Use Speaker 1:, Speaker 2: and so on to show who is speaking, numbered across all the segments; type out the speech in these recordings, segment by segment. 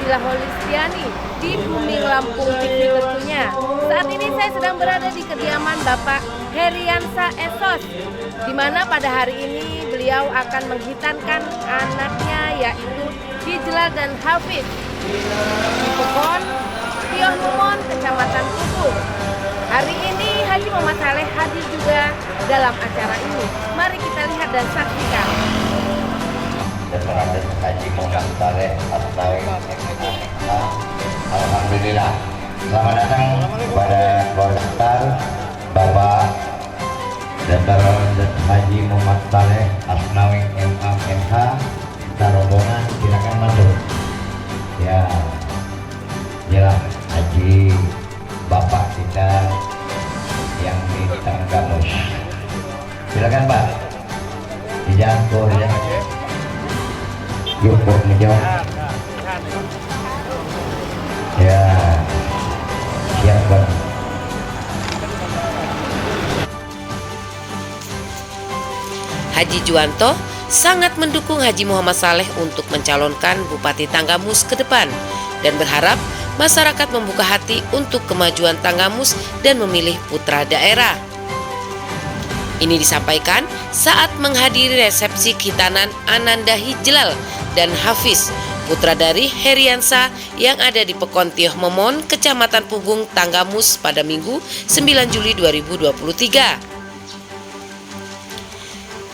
Speaker 1: Sila Holistiani di Bumi Lampung TV tentunya. Saat ini saya sedang berada di kediaman Bapak Heriansa Esos, di mana pada hari ini beliau akan menghitankan anaknya yaitu Hijlal dan Hafiz di Pekon Tioh Numon, Kecamatan Kubu. Hari ini Haji Muhammad Saleh hadir juga dalam acara ini. Mari kita lihat dan saksikan.
Speaker 2: Raden Haji Muhammad Saleh Asnawi. Alhamdulillah. Selamat datang kepada keluarga besar Bapak Dr. Haji Muhammad Saleh Asnawi MH. Rombongan silakan masuk. Ya, jelas Haji Bapak kita yang di Tanggamus. Silakan Pak. Dijangkau ya. Yuk buat menjawab. Ya, siap Pak.
Speaker 3: Haji Juwanto sangat mendukung Haji Muhammad Saleh untuk mencalonkan Bupati Tanggamus ke depan dan berharap masyarakat membuka hati untuk kemajuan Tanggamus dan memilih putra daerah. Ini disampaikan saat menghadiri resepsi khitanan Ananda Hijlal dan Hafiz, putra dari Heriansa yang ada di Pekon Tioh Momon, Kecamatan Pugung, Tanggamus pada Minggu 9 Juli 2023.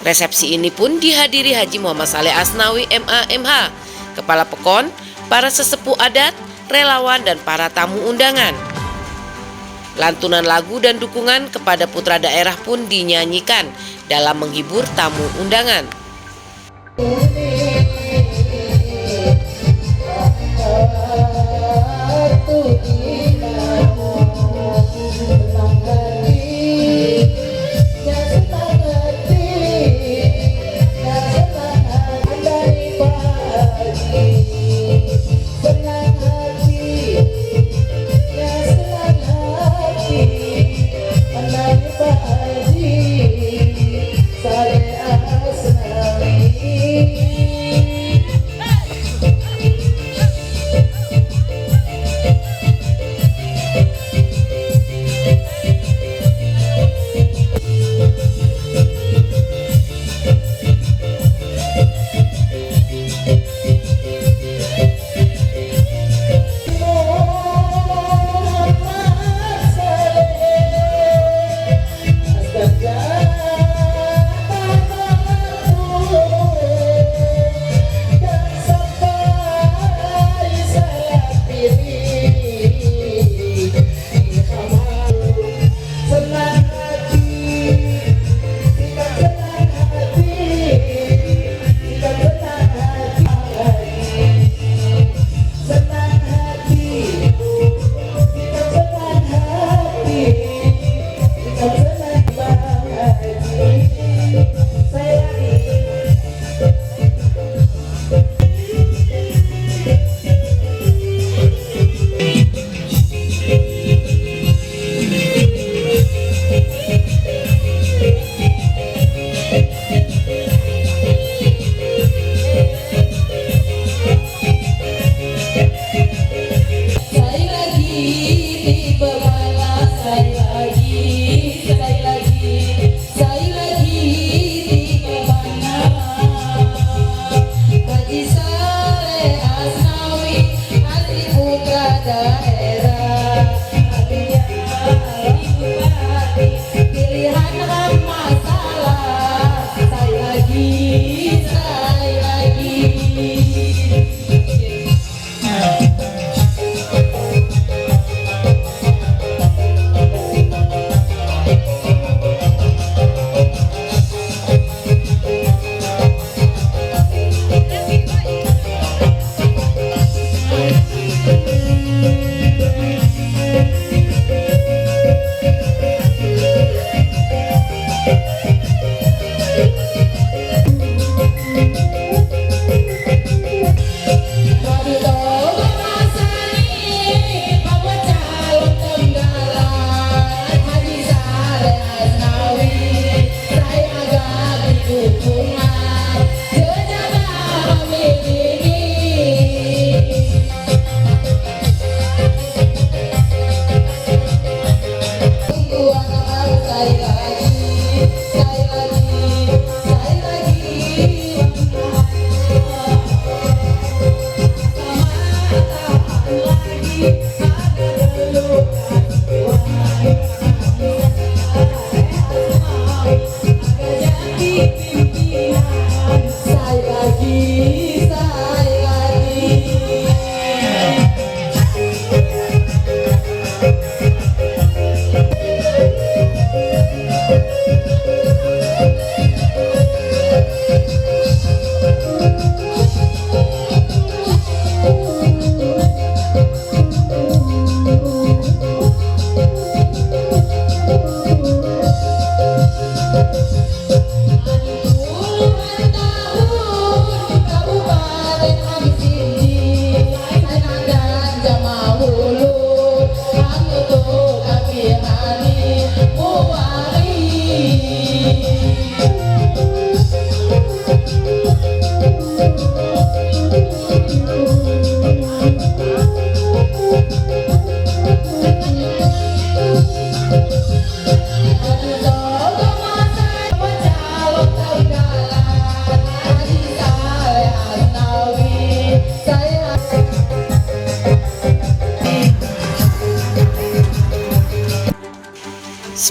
Speaker 3: Resepsi ini pun dihadiri Haji Muhammad Saleh Asnawi MH, Kepala Pekon, para sesepuh adat, relawan, dan para tamu undangan. Lantunan lagu dan dukungan kepada putra daerah pun dinyanyikan dalam menghibur tamu undangan.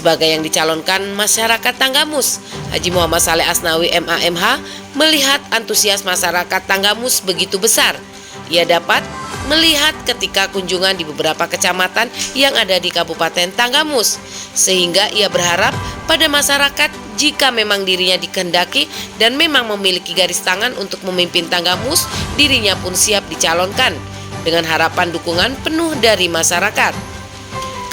Speaker 3: Sebagai yang dicalonkan masyarakat Tanggamus, Haji Muhammad Saleh Asnawi MAMH melihat antusias masyarakat Tanggamus begitu besar. Ia dapat melihat ketika kunjungan di beberapa kecamatan yang ada di Kabupaten Tanggamus, sehingga ia berharap pada masyarakat jika memang dirinya dikehendaki dan memang memiliki garis tangan untuk memimpin Tanggamus, dirinya pun siap dicalonkan dengan harapan dukungan penuh dari masyarakat.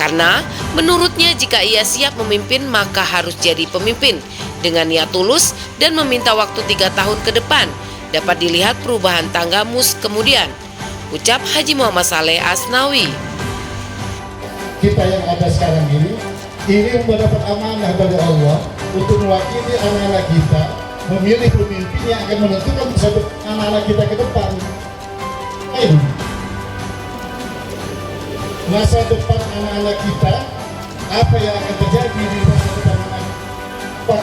Speaker 3: Karena menurutnya jika ia siap memimpin maka harus jadi pemimpin dengan niat tulus dan meminta waktu 3 tahun ke depan dapat dilihat perubahan Tanggamus kemudian, ucap Haji Muhammad Saleh Asnawi.
Speaker 4: Kita yang ada sekarang ini mendapat amanah dari Allah untuk mewakili anak-anak kita, memilih pemimpin yang akan menentukan anak-anak kita ke depan. Masa depan anak-anak kita, apa yang akan terjadi di masa depan anak kita,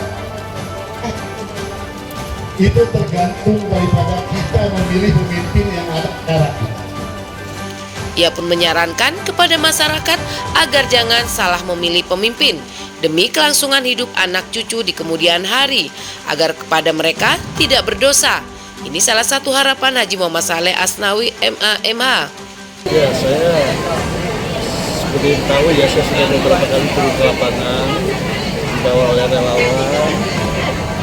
Speaker 4: itu tergantung daripada kita memilih pemimpin yang ada sekarang.
Speaker 3: Ia pun menyarankan kepada masyarakat agar jangan salah memilih pemimpin demi kelangsungan hidup anak cucu di kemudian hari, agar kepada mereka tidak berdosa. Ini salah satu harapan Haji Muhammad Saleh Asnawi MAMH.
Speaker 5: Ya, saya seperti tahu ya, saya sudah beberapa kali turun ke lapangan dibawa oleh relawan,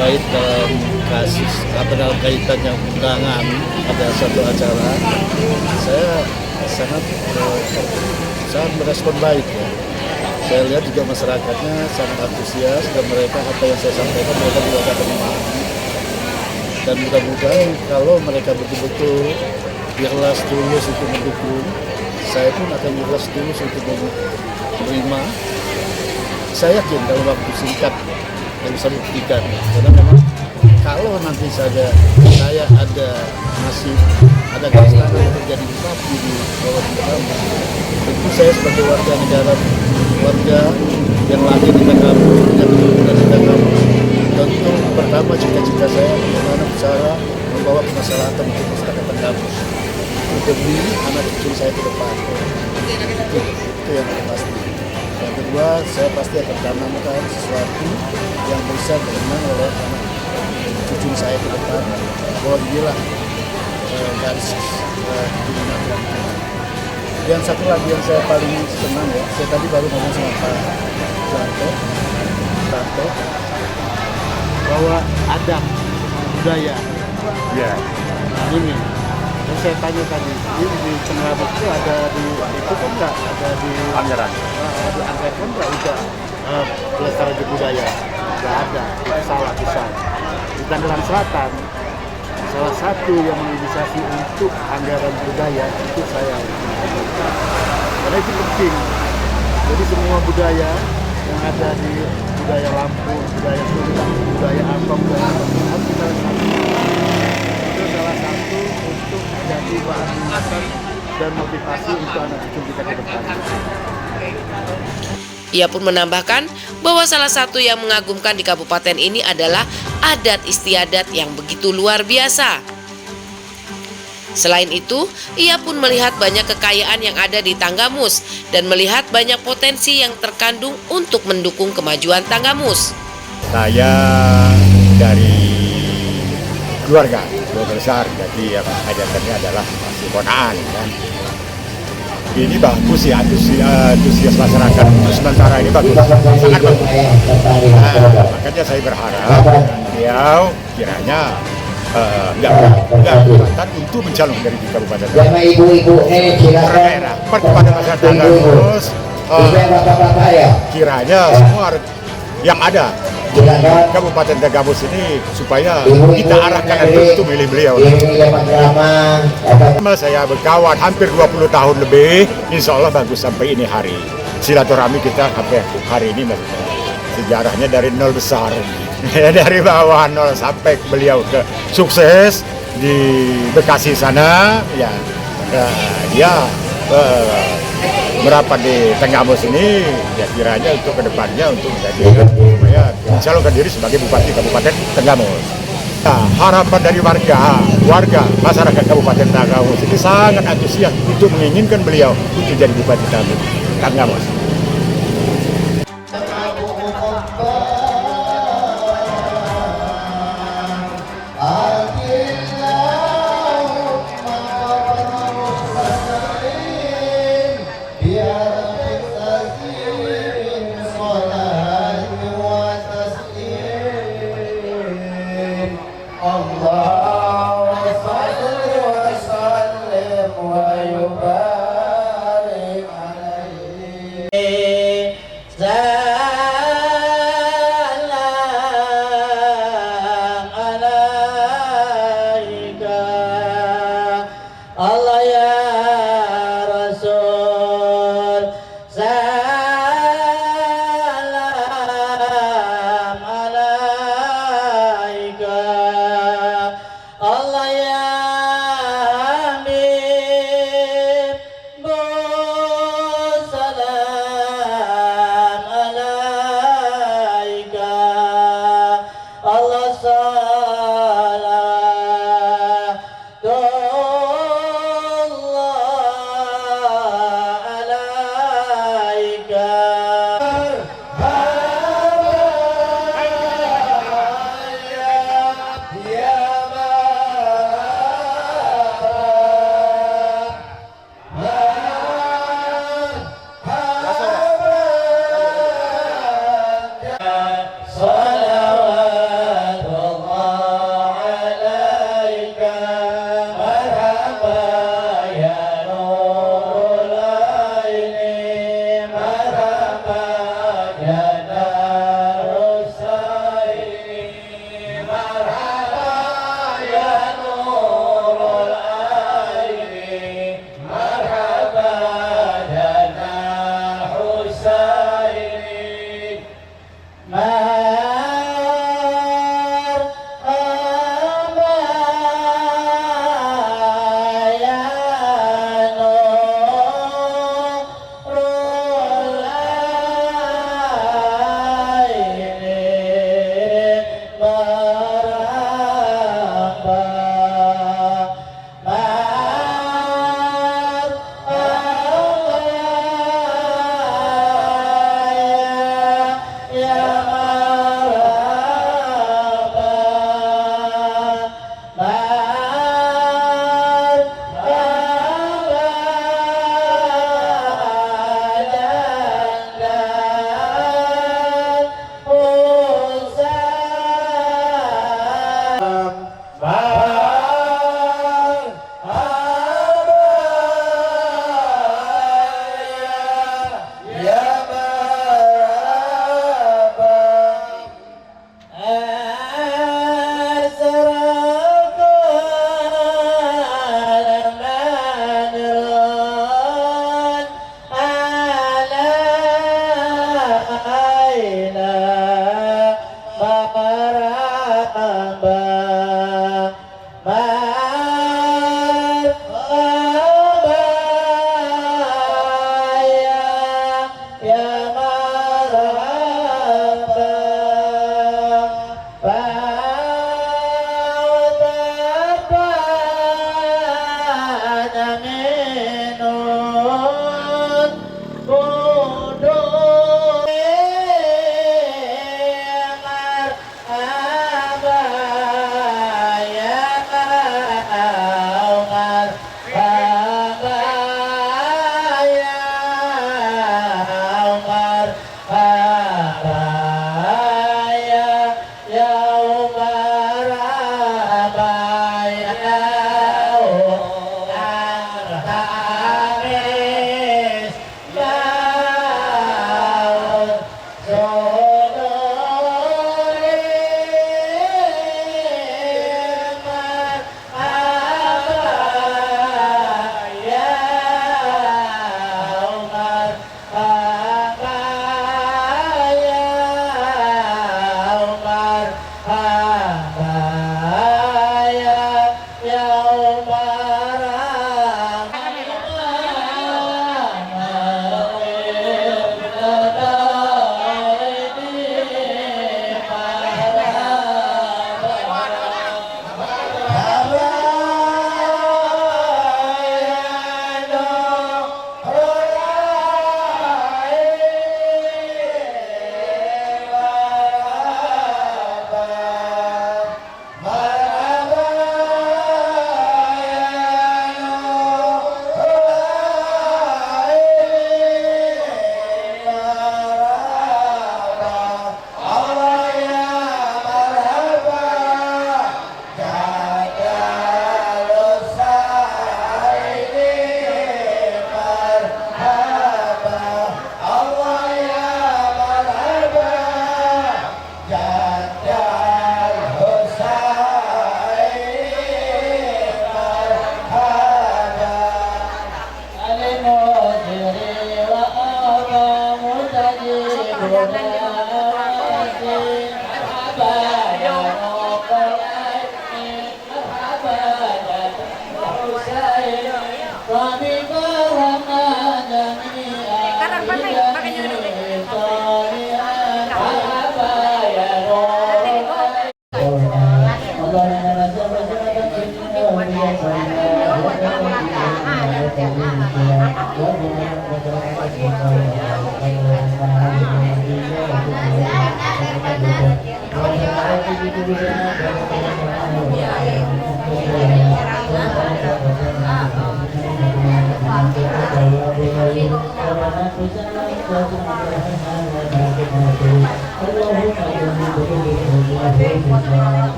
Speaker 5: baik dalam kasus dalam kaitan yang undangan ada satu acara. Saya sangat merespon baik ya. Saya lihat juga masyarakatnya sangat antusias dan mereka apa yang saya sampaikan mereka juga akan memahami. Dan mudah-mudahan kalau mereka betul-betul ikhlas tulus untuk mendukung, saya pun akan ikhlas tulus untuk menerima. Saya yakin dalam waktu singkat yang bisa buktikan, karena memang kalau nanti saja saya ada nasib, ada garis tangan untuk jadi bupati di bawah Tanggamus, tentu saya sebagai warga negara, warga yang lahir di Tanggamus, punya keturunan di Tanggamus, tentu pertama cita-cita saya bagaimana cara membawa kemaslahatan untuk masyarakat Tanggamus demi anak cucu saya ke depan. Itu yang pasti. Yang kedua, saya pasti akan tanamkan sesuatu yang bisa dikenang oleh anak cucu saya ke depan, bahwa inilah garis keturunan. Dan satu lagi yang saya paling senang ya, saya tadi baru ngomong sama Pak Janto bahwa ada budaya ini. Dan saya tanya tadi, ini di Tanggamus itu ada di itu kan nggak ada di Anggaran? Di Anggaran kan nggak ada pelestarian budaya, nggak ada, itu salah besar. Di Tangerang Selatan salah satu yang menginisiasi untuk anggaran budaya itu saya, karena itu penting. Jadi semua budaya yang ada di budaya Lampung, budaya Sunda, budaya apa harus kita lakukan. Itu salah satu untuk menjadi bahan minatan dan motivasi untuk anak cucu kita ke depan.
Speaker 3: Ia pun menambahkan bahwa salah satu yang mengagumkan di kabupaten ini adalah adat istiadat yang begitu luar biasa. Selain itu, ia pun melihat banyak kekayaan yang ada di Tanggamus dan melihat banyak potensi yang terkandung untuk mendukung kemajuan Tanggamus.
Speaker 6: Saya dari keluarga besar, jadi yang ajakannya adalah masih ponaan kan. Ini bagus ya, antusias masyarakat sementara ini bagus, sangat bagus. Makanya saya berharap beliau kiranya nggak keberatan untuk mencalon dari Kabupaten Tanggamus. Kepada masyarakat Tanggamus, kiranya semua yang ada di Kabupaten Tanggamus ini supaya kita arahkan untuk milih beliau. Saya berkawan hampir 20 tahun lebih, insya Allah bagus sampai ini hari. Silaturahmi kita sampai hari ini sejarahnya dari nol besar. Dari bawah nol sampai beliau ke sukses di Bekasi sana, ya dia merapat di Tanggamus ini, ya kiranya untuk kedepannya untuk menjadi supaya mencalonkan diri sebagai Bupati Kabupaten Tanggamus. Nah, harapan dari warga masyarakat Kabupaten Tanggamus ini sangat antusias untuk menginginkan beliau untuk jadi Bupati Tanggamus.
Speaker 4: Allahumma salli wa sallim wa yubarik alaihi. Salam alaika Allah ya Rasul. Salam alaika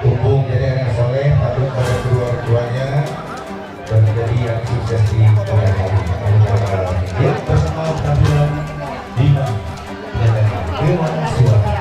Speaker 2: Tumbuh menjadi anak soleh, patuh pada kedua orang tuanya, dan menjadi yang sukses di kemudian hari. Ya, bersama tampilan Dima dan Firman Suara.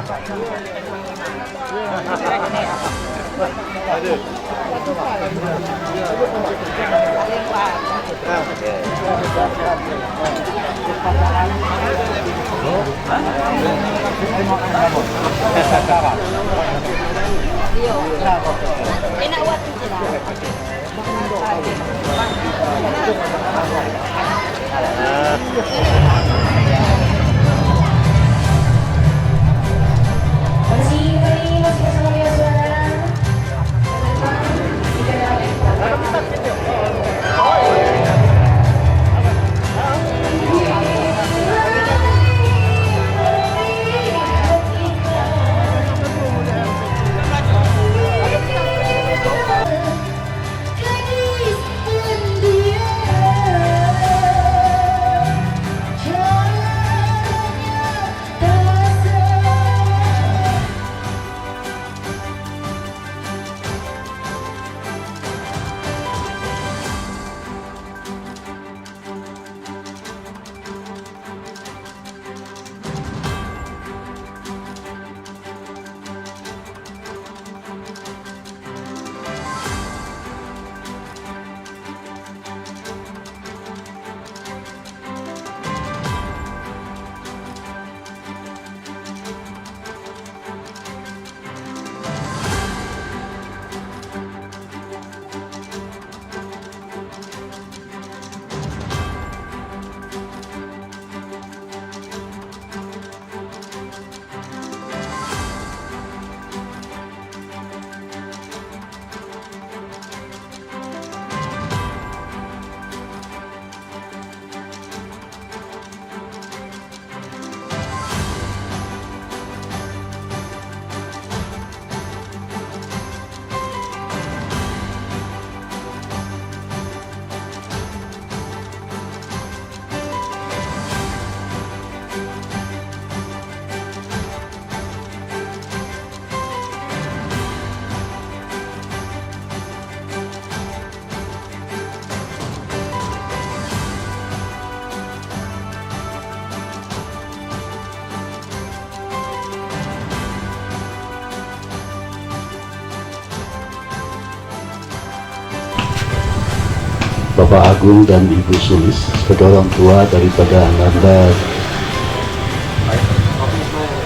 Speaker 7: Bapak Agung dan Ibu Sulis sebagai orang tua daripada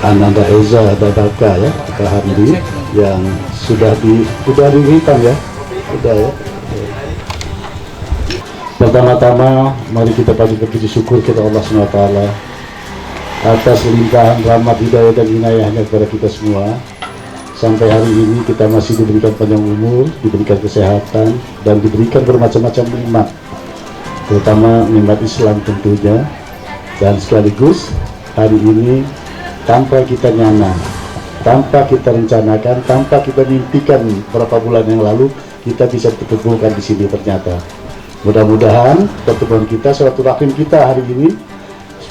Speaker 7: Ananda Eza Babaka ya, Kak Hamdi yang sudah diritan ya, sudah ya. Pertama-tama mari kita panjatkan puji syukur kita Allah SWT atas limpahan rahmat hidayah dan inayahnya kepada kita semua. Sampai hari ini kita masih diberikan panjang umur, diberikan kesehatan, dan diberikan bermacam-macam nikmat, terutama nikmat Islam tentunya. Dan sekaligus hari ini tanpa kita nyana, tanpa kita rencanakan, tanpa kita mimpikan beberapa bulan yang lalu, kita bisa ditemukan di sini ternyata. Mudah-mudahan pertemuan kita, silaturahim kita hari ini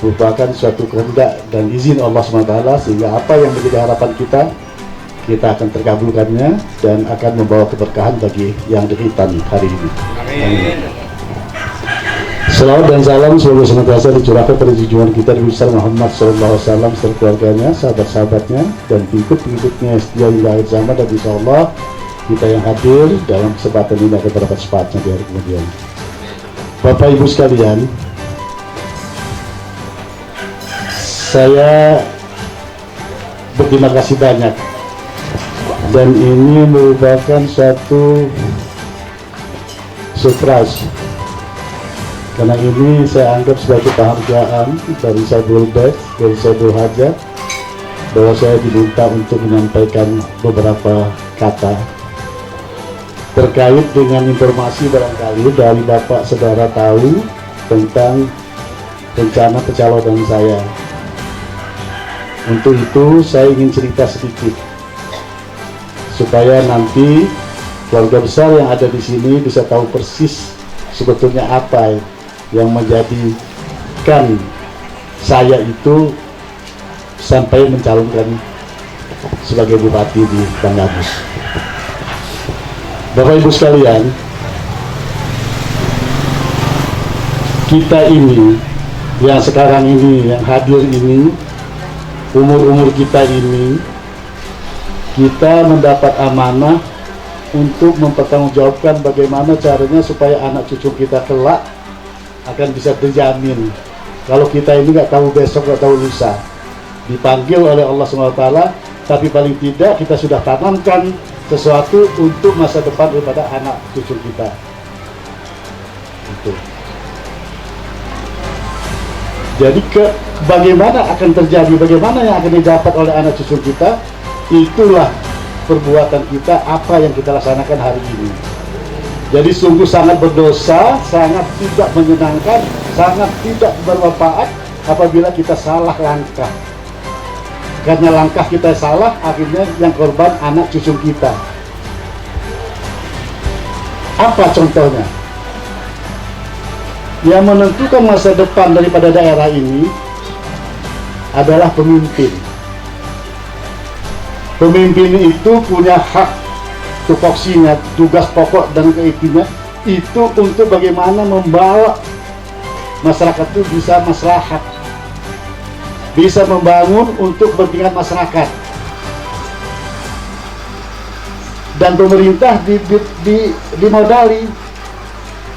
Speaker 7: merupakan suatu kehendak dan izin Allah SWT, sehingga apa yang menjadi harapan kita akan terkabulkannya dan akan membawa keberkahan bagi yang dihitan hari ini. Amin. Salawat dan salam semoga senantiasa dicurahkan pada junjungan kita Nabi besar Muhammad SAW serta keluarganya, sahabat-sahabatnya, dan pengikut-pengikutnya setia hingga akhir zaman. Dan insyaallah kita yang hadir dalam kesempatan ini akan mendapat syafaatnya di hari kemudian. Bapak Ibu sekalian, saya berterima kasih banyak, dan ini merupakan satu surprise. Karena ini saya anggap sebagai penghargaan dari Saiful Bait, dari Saiful Hajat, bahwa saya diminta untuk menyampaikan beberapa kata terkait dengan informasi barangkali dari Bapak Saudara tahu tentang rencana pencalonan saya. Untuk itu saya ingin cerita sedikit supaya nanti keluarga besar yang ada di sini bisa tahu persis sebetulnya apa yang menjadikan saya itu sampai mencalonkan sebagai bupati di Tanggamus. Bapak Ibu sekalian, kita ini yang sekarang ini, yang hadir ini, umur-umur kita ini, kita mendapat amanah untuk mempertanggungjawabkan bagaimana caranya supaya anak cucu kita kelak akan bisa terjamin. Kalau kita ini nggak tahu besok, nggak tahu lusa, dipanggil oleh Allah SWT, tapi paling tidak kita sudah tanamkan sesuatu untuk masa depan daripada anak cucu kita. Itu. Jadi bagaimana akan terjadi, bagaimana yang akan didapat oleh anak cucu kita, itulah perbuatan kita, apa yang kita laksanakan hari ini. Jadi sungguh sangat berdosa, sangat tidak menyenangkan, sangat tidak bermanfaat apabila kita salah langkah. Karena langkah kita salah, akhirnya yang korban anak cucu kita. Apa contohnya? Yang menentukan masa depan daripada daerah ini adalah pemimpin. Pemimpin itu punya hak, tupoksinya, tugas pokok dan keintinya itu untuk bagaimana membawa masyarakat itu bisa maslahat, bisa membangun untuk kepentingan masyarakat. Dan pemerintah dimodali,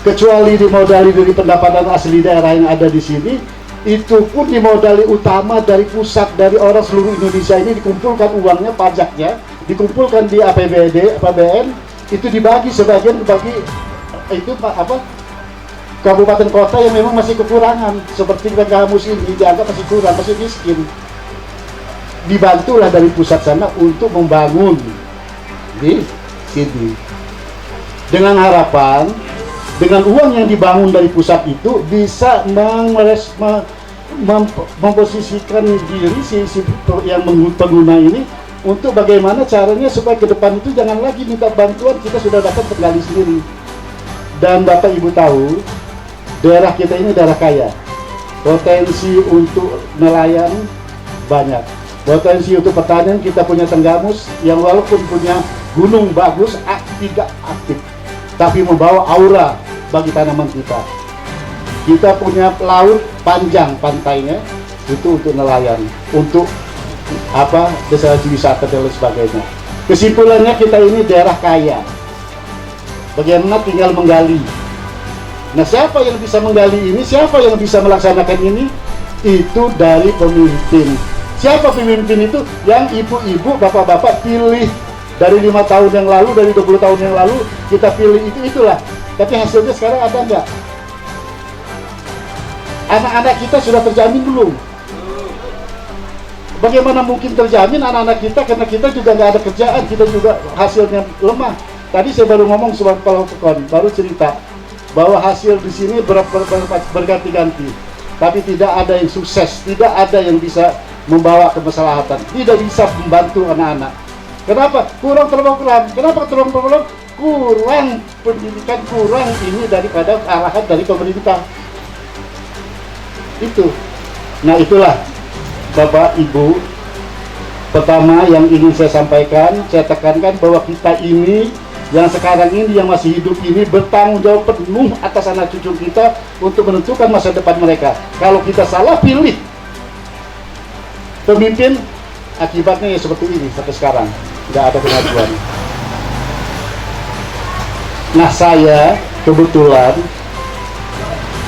Speaker 7: kecuali dimodali dari pendapatan asli daerah yang ada di sini, itu pun dimodali utama dari pusat, dari orang seluruh Indonesia ini dikumpulkan uangnya, pajaknya dikumpulkan di APBD, APBN, itu dibagi sebagian bagi itu kabupaten kota yang memang masih kekurangan, seperti Tanggamus ini dianggap masih kurang, masih miskin. Dibantulah dari pusat sana untuk membangun di sini. Dengan harapan dengan uang yang dibangun dari pusat itu bisa memposisikan diri si yang pengguna ini untuk bagaimana caranya supaya ke depan itu jangan lagi minta bantuan, kita sudah dapat tergali sendiri. Dan Bapak Ibu tahu, daerah kita ini daerah kaya, potensi untuk nelayan banyak, potensi untuk pertanian kita punya Tanggamus yang walaupun punya gunung bagus, tidak aktif, tapi membawa aura bagi tanaman kita. Kita punya laut panjang pantainya, itu untuk nelayan, untuk destinasi wisata dan lain sebagainya. Kesimpulannya kita ini daerah kaya. Bagaimana tinggal menggali. Nah, siapa yang bisa menggali ini? Siapa yang bisa melaksanakan ini? Itu dari pemimpin. Siapa pemimpin itu? Yang ibu-ibu, bapak-bapak pilih dari 5 tahun yang lalu, dari 20 tahun yang lalu kita pilih itulah. Tapi hasilnya sekarang ada nggak? Anak-anak kita sudah terjamin belum? Bagaimana mungkin terjamin anak-anak kita, karena kita juga nggak ada kerjaan, kita juga hasilnya lemah. Tadi saya baru ngomong sebagai kepala pekon, baru cerita bahwa hasil di sini berganti-ganti, tapi tidak ada yang sukses, tidak ada yang bisa membawa kemaslahatan, tidak bisa membantu anak-anak. Kenapa? Kurang program. Kenapa kurang program? Kurang pendidikan, kurang ini daripada arahan dari pemerintah. Itu. Nah, itulah Bapak Ibu, pertama yang ingin saya sampaikan, saya tekankan bahwa kita ini yang sekarang ini, yang masih hidup ini, bertanggung jawab penuh atas anak cucu kita untuk menentukan masa depan mereka. Kalau kita salah pilih pemimpin, akibatnya ya seperti ini sampai sekarang, tidak ada kemajuan. Nah, saya kebetulan,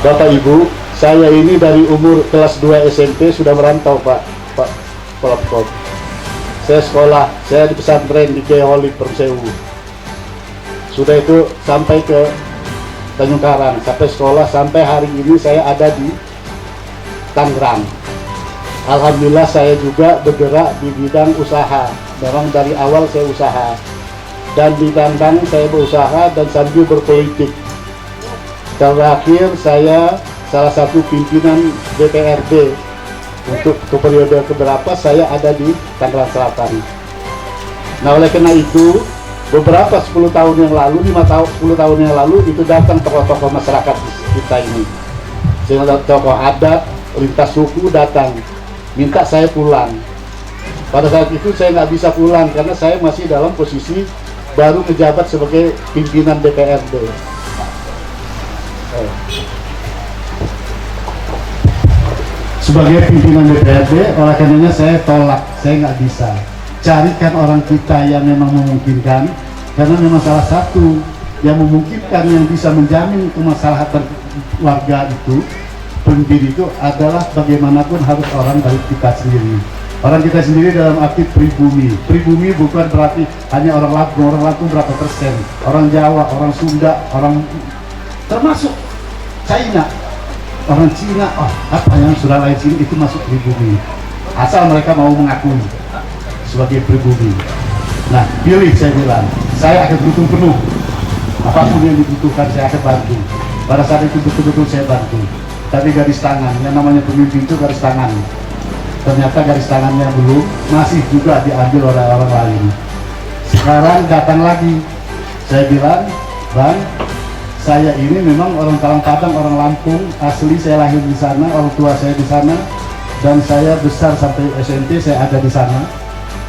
Speaker 7: Bapak Ibu, saya ini dari umur kelas 2 SMP sudah merantau, Pak Polop. Saya sekolah, saya di pesantren di Kiai Holid Persewu. Sudah itu sampai ke Tanjung Karang, sampai sekolah, sampai hari ini saya ada di Tangerang. Alhamdulillah saya juga bergerak di bidang usaha. Memang dari awal saya usaha. Dan di Tangerang saya berusaha dan sambil berpolitik. Terakhir saya salah satu pimpinan DPRD untuk periode keberapa saya ada di Tangerang Selatan. Nah, oleh karena itu beberapa 10 tahun yang lalu, 10 tahun yang lalu itu datang tokoh-tokoh masyarakat kita ini, sehingga tokoh adat lintas suku datang minta saya pulang. Pada saat itu saya nggak bisa pulang karena saya masih dalam posisi baru menjabat sebagai pimpinan DPRD. Sebagai pimpinan DPRD, oleh karenanya saya tolak, saya nggak bisa. Carikan orang kita yang memang memungkinkan, karena memang salah satu yang memungkinkan yang bisa menjamin kemaslahatan warga itu, pemimpin itu adalah bagaimanapun harus orang dari kita sendiri. Orang kita sendiri dalam arti pribumi. Pribumi bukan berarti hanya orang Lampung berapa persen, orang Jawa, orang Sunda, orang termasuk China, orang Cina, apa yang sudah lain sini itu masuk pribumi. Asal mereka mau mengakui sebagai pribumi. Nah, pilih, saya bilang, saya akan dukung penuh. Apapun yang dibutuhkan saya akan bantu. Pada saat itu betul-betul saya bantu. Tapi garis tangan, yang namanya pemimpin itu garis tangan. Ternyata garis tangannya belum, masih juga diambil oleh orang lain. Sekarang datang lagi, saya bilang, Bang, saya ini memang orang Talang Padang, orang Lampung, asli saya lahir di sana, orang tua saya di sana, dan saya besar sampai SMP saya ada di sana.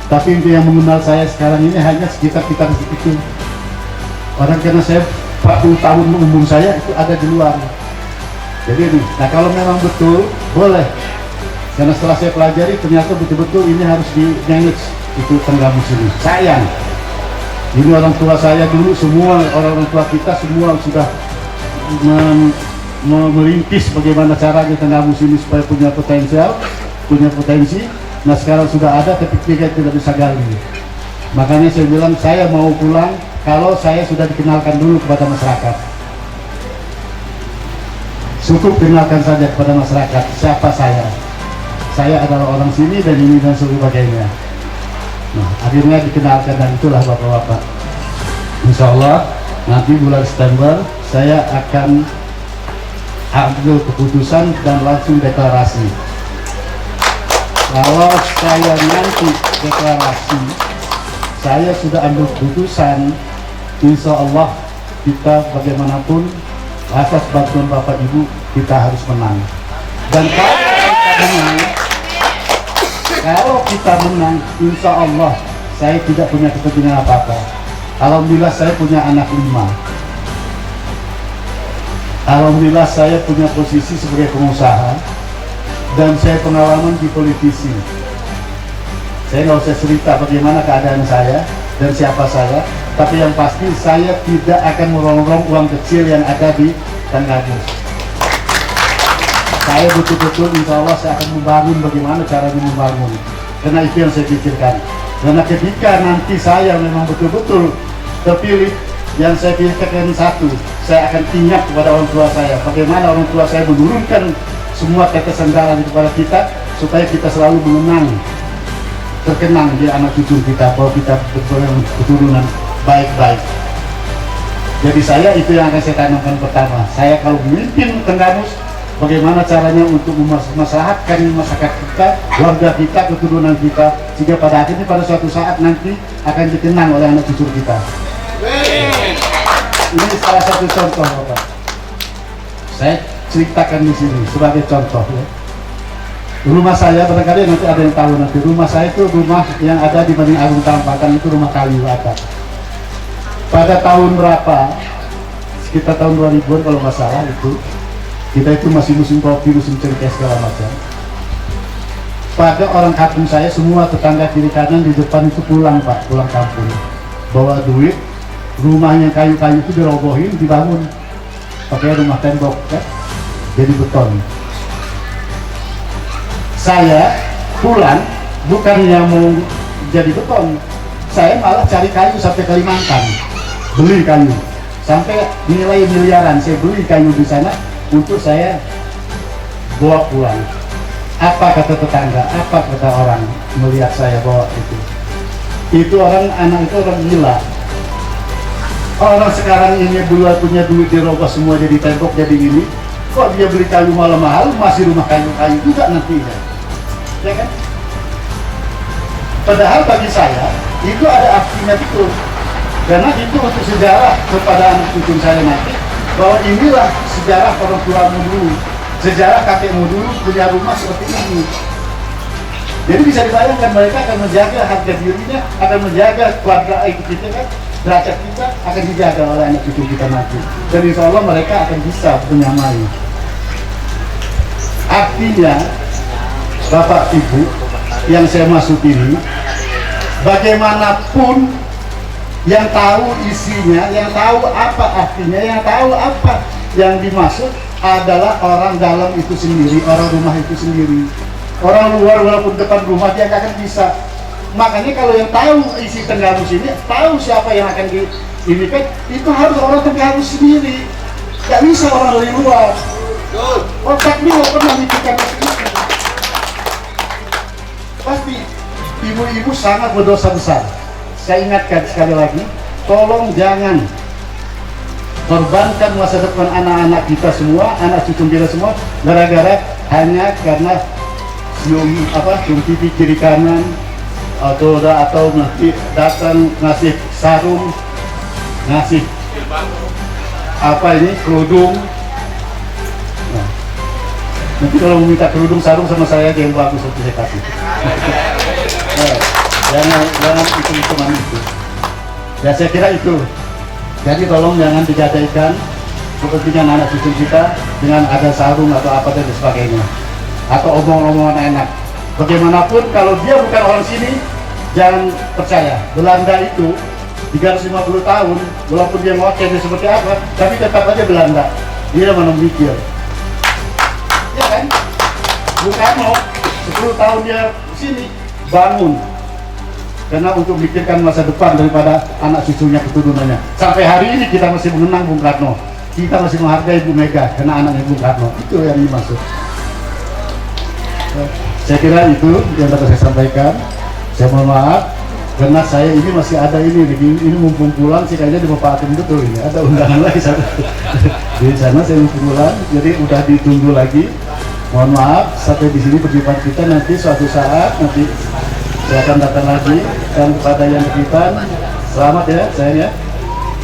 Speaker 7: Tapi yang mengenal saya sekarang ini hanya sekitar itu. Orang karena saya 40 tahun umur saya itu ada di luar. Jadi ini, nah kalau memang betul, boleh. Karena setelah saya pelajari ternyata betul-betul ini harus di-manage itu Tenggamus ini. Sayang, ini orang tua saya dulu, semua orang tua kita semua sudah merintis bagaimana caranya Tenggamus ini supaya punya potensi. Nah sekarang sudah ada, tapi kita tidak bisa gali. Makanya saya bilang saya mau pulang kalau saya sudah dikenalkan dulu kepada masyarakat. Cukup kenalkan saja kepada masyarakat siapa saya. Saya adalah orang sini dan ini dan sebagainya. Nah akhirnya dikenalkan dan itulah bapak-bapak. Insya Allah nanti bulan September saya akan ambil keputusan dan langsung deklarasi. Kalau saya nanti deklarasi, saya sudah ambil keputusan, insya Allah kita bagaimanapun atas bantuan Bapak Ibu kita harus menang. Dan kalau kita menang, insya Allah saya tidak punya kepentingan apa-apa. Alhamdulillah saya punya anak 5. Alhamdulillah saya punya posisi sebagai pengusaha. Dan saya pengalaman di politisi. Saya nggak usah cerita bagaimana keadaan saya dan siapa saya, tapi yang pasti saya tidak akan merongrong uang kecil yang ada di Tenggamus. Saya betul-betul insya Allah saya akan membangun bagaimana caranya membangun. Karena itu yang saya pikirkan. Karena ketika nanti saya memang betul-betul terpilih, yang saya pikirkan satu, saya akan ingat kepada orang tua saya. Bagaimana orang tua saya menurunkan semua tetesan darah kepada kita supaya kita selalu mengenang, terkenang di anak cucu kita bahwa kita keturunan baik-baik. Jadi saya itu yang akan saya tanamkan pertama. Saya kalau memimpin Tenggamus, bagaimana caranya untuk memaslahatkan masyarakat kita, warga kita, keturunan kita, sehingga pada akhirnya pada suatu saat nanti akan dikenang oleh anak cucu kita. Ini salah satu contoh, Bapak. Saya ceritakan di sini sebagai contoh ya. Rumah saya barangkali nanti ada yang tahu nanti. Rumah saya itu rumah yang ada di Banding Agung Talang Padang itu rumah kayu adat. pada tahun berapa, sekitar tahun 2000-an kalau nggak salah itu, kita itu masih musim kopi, musim cengkeh segala macam. Pada orang kampung saya, semua tetangga kiri kanan di depan itu pulang Pak, pulang kampung, bawa duit, rumahnya kayu-kayu itu dirobohin, dibangun pakai rumah tembok kan, jadi beton. Saya pulang bukannya mau jadi beton, saya malah cari kayu sampai Kalimantan, beli kayu sampai nilai miliaran. Saya beli kayu di sana untuk saya bawa pulang. Apa kata tetangga, apa kata orang melihat saya bawa itu orang, anak itu orang gila. Orang sekarang ini punya duit dirobah semua jadi tembok jadi ini, kok dia beli kayu malah mahal, masih rumah kayu-kayu juga nantinya, ya kan? Padahal bagi saya itu ada artinya betul, karena itu untuk sejarah kepada anak cucu saya nanti, bahwa inilah sejarah orang tuamu dulu, sejarah kakekmu dulu punya rumah seperti ini. Jadi bisa dibayangkan mereka akan menjaga harga dirinya, akan menjaga keluarga kita kan, derajat kita akan dijaga oleh anak cucu kita nanti. Dan insya Allah mereka akan bisa menyamai. Artinya, Bapak Ibu yang saya maksud ini, bagaimanapun yang tahu isinya, yang tahu apa artinya, yang tahu apa yang dimaksud adalah orang dalam itu sendiri, orang rumah itu sendiri. Orang luar walaupun depan rumah dia nggak akan bisa. Makanya kalau yang tahu isi Tenggarus ini, tahu siapa yang akan ini kan, itu harus orang Tenggarus sendiri. Nggak bisa orang dari luar. Otaknya nggak pernah mikirkan itu. Pasti ibu-ibu sangat berdosa besar. Saya ingatkan sekali lagi, tolong jangan korbankan masa depan anak-anak kita semua, anak cucu kita semua, gara-gara hanya karena cium TV kiri kanan, atau nanti datang ngasih sarung, ngasih kerudung. Nah, nanti kalau mau minta kerudung sarung sama saya aja yang bagus nanti saya kasih. Nah, jangan hitung-hitungan itu. Ya saya kira itu. Jadi tolong jangan dijadikan kepentingan anak cucu kita dengan ada sarung atau apa dan sebagainya, atau omong-omongan enak. Bagaimanapun kalau dia bukan orang sini, jangan percaya. Belanda itu 350 tahun, walaupun dia ngoceh seperti apa, tapi tetap aja Belanda. Dia mana mikir, ya kan? Bung 10 tahun dia sini bangun, karena untuk memikirkan masa depan daripada anak cucunya, keturunannya. Sampai hari ini kita masih mengenang Bung Karno, kita masih menghargai Bu Mega karena anaknya Bung Karno. Itu yang dimaksud. Saya kira itu yang dapat saya sampaikan. Saya mohon maaf karena saya ini masih ada ini mumpung pulang sih kayaknya dimanfaatin betul ini. Ada undangan lagi sana. Di sana saya mumpung pulang, jadi udah ditunggu lagi. Mohon maaf sampai di sini perjumpaan kita, nanti suatu saat nanti saya akan datang lagi. Dan kepada yang berkenan, selamat ya sayang ya.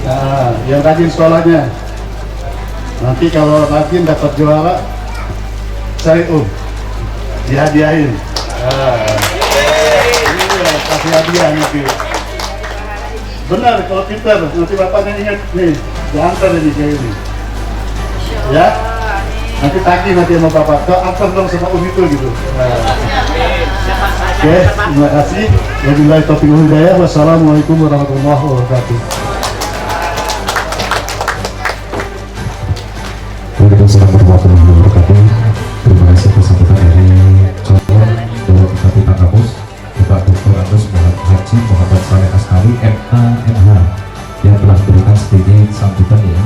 Speaker 7: Nah, yang rajin sekolahnya, nanti kalau rajin dapat juara, saya dihadiahin. Iya, kasih hadiah nanti. Benar, kalau pintar, nanti bapaknya ingat nih, diantar ini kayak ini. Ya, nanti tagih nanti sama bapak, kau antar dong sama itu gitu. Oke, terima kasih. Wabillahi taufiq wal hidayah. Wassalamualaikum warahmatullahi wabarakatuh.
Speaker 8: Waalaikumsalam warahmatullahi wabarakatuh. Terima kasih atas sambutan dari calon Bupati Tanggamus, Bapak Dr. Andes Haji Muhammad Saleh Asnawi MA MH yang telah memberikan sedikit sambutan ya.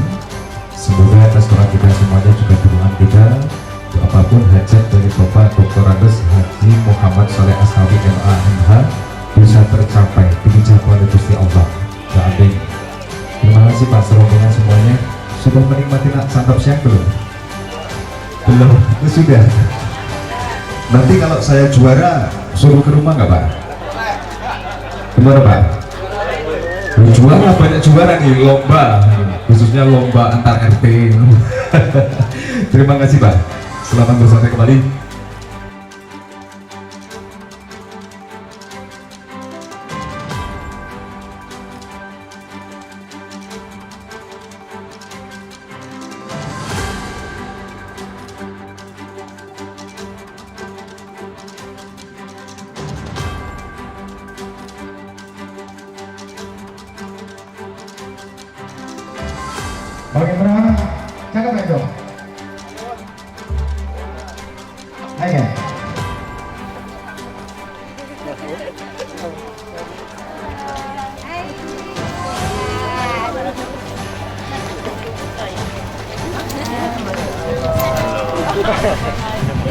Speaker 8: Semoga atas doa kita semuanya juga dukungan kita, apapun hajat dari Bapak Dr. Andes Haji Muhammad Saleh Asnawi MA MH bisa tercapai dijabah oleh Gusti Allah. Amin. Terima kasih Pak serombongan semuanya. Sudah menikmati santap siang belum? Belum, sudah. Nanti kalau saya juara suruh ke rumah nggak Pak? Gimana Pak? Juara banyak juara nih, lomba, khususnya lomba antar RT. Terima kasih Pak. Selamat bersantai kembali.
Speaker 4: Bagaimana? Cakap itu. Ayo.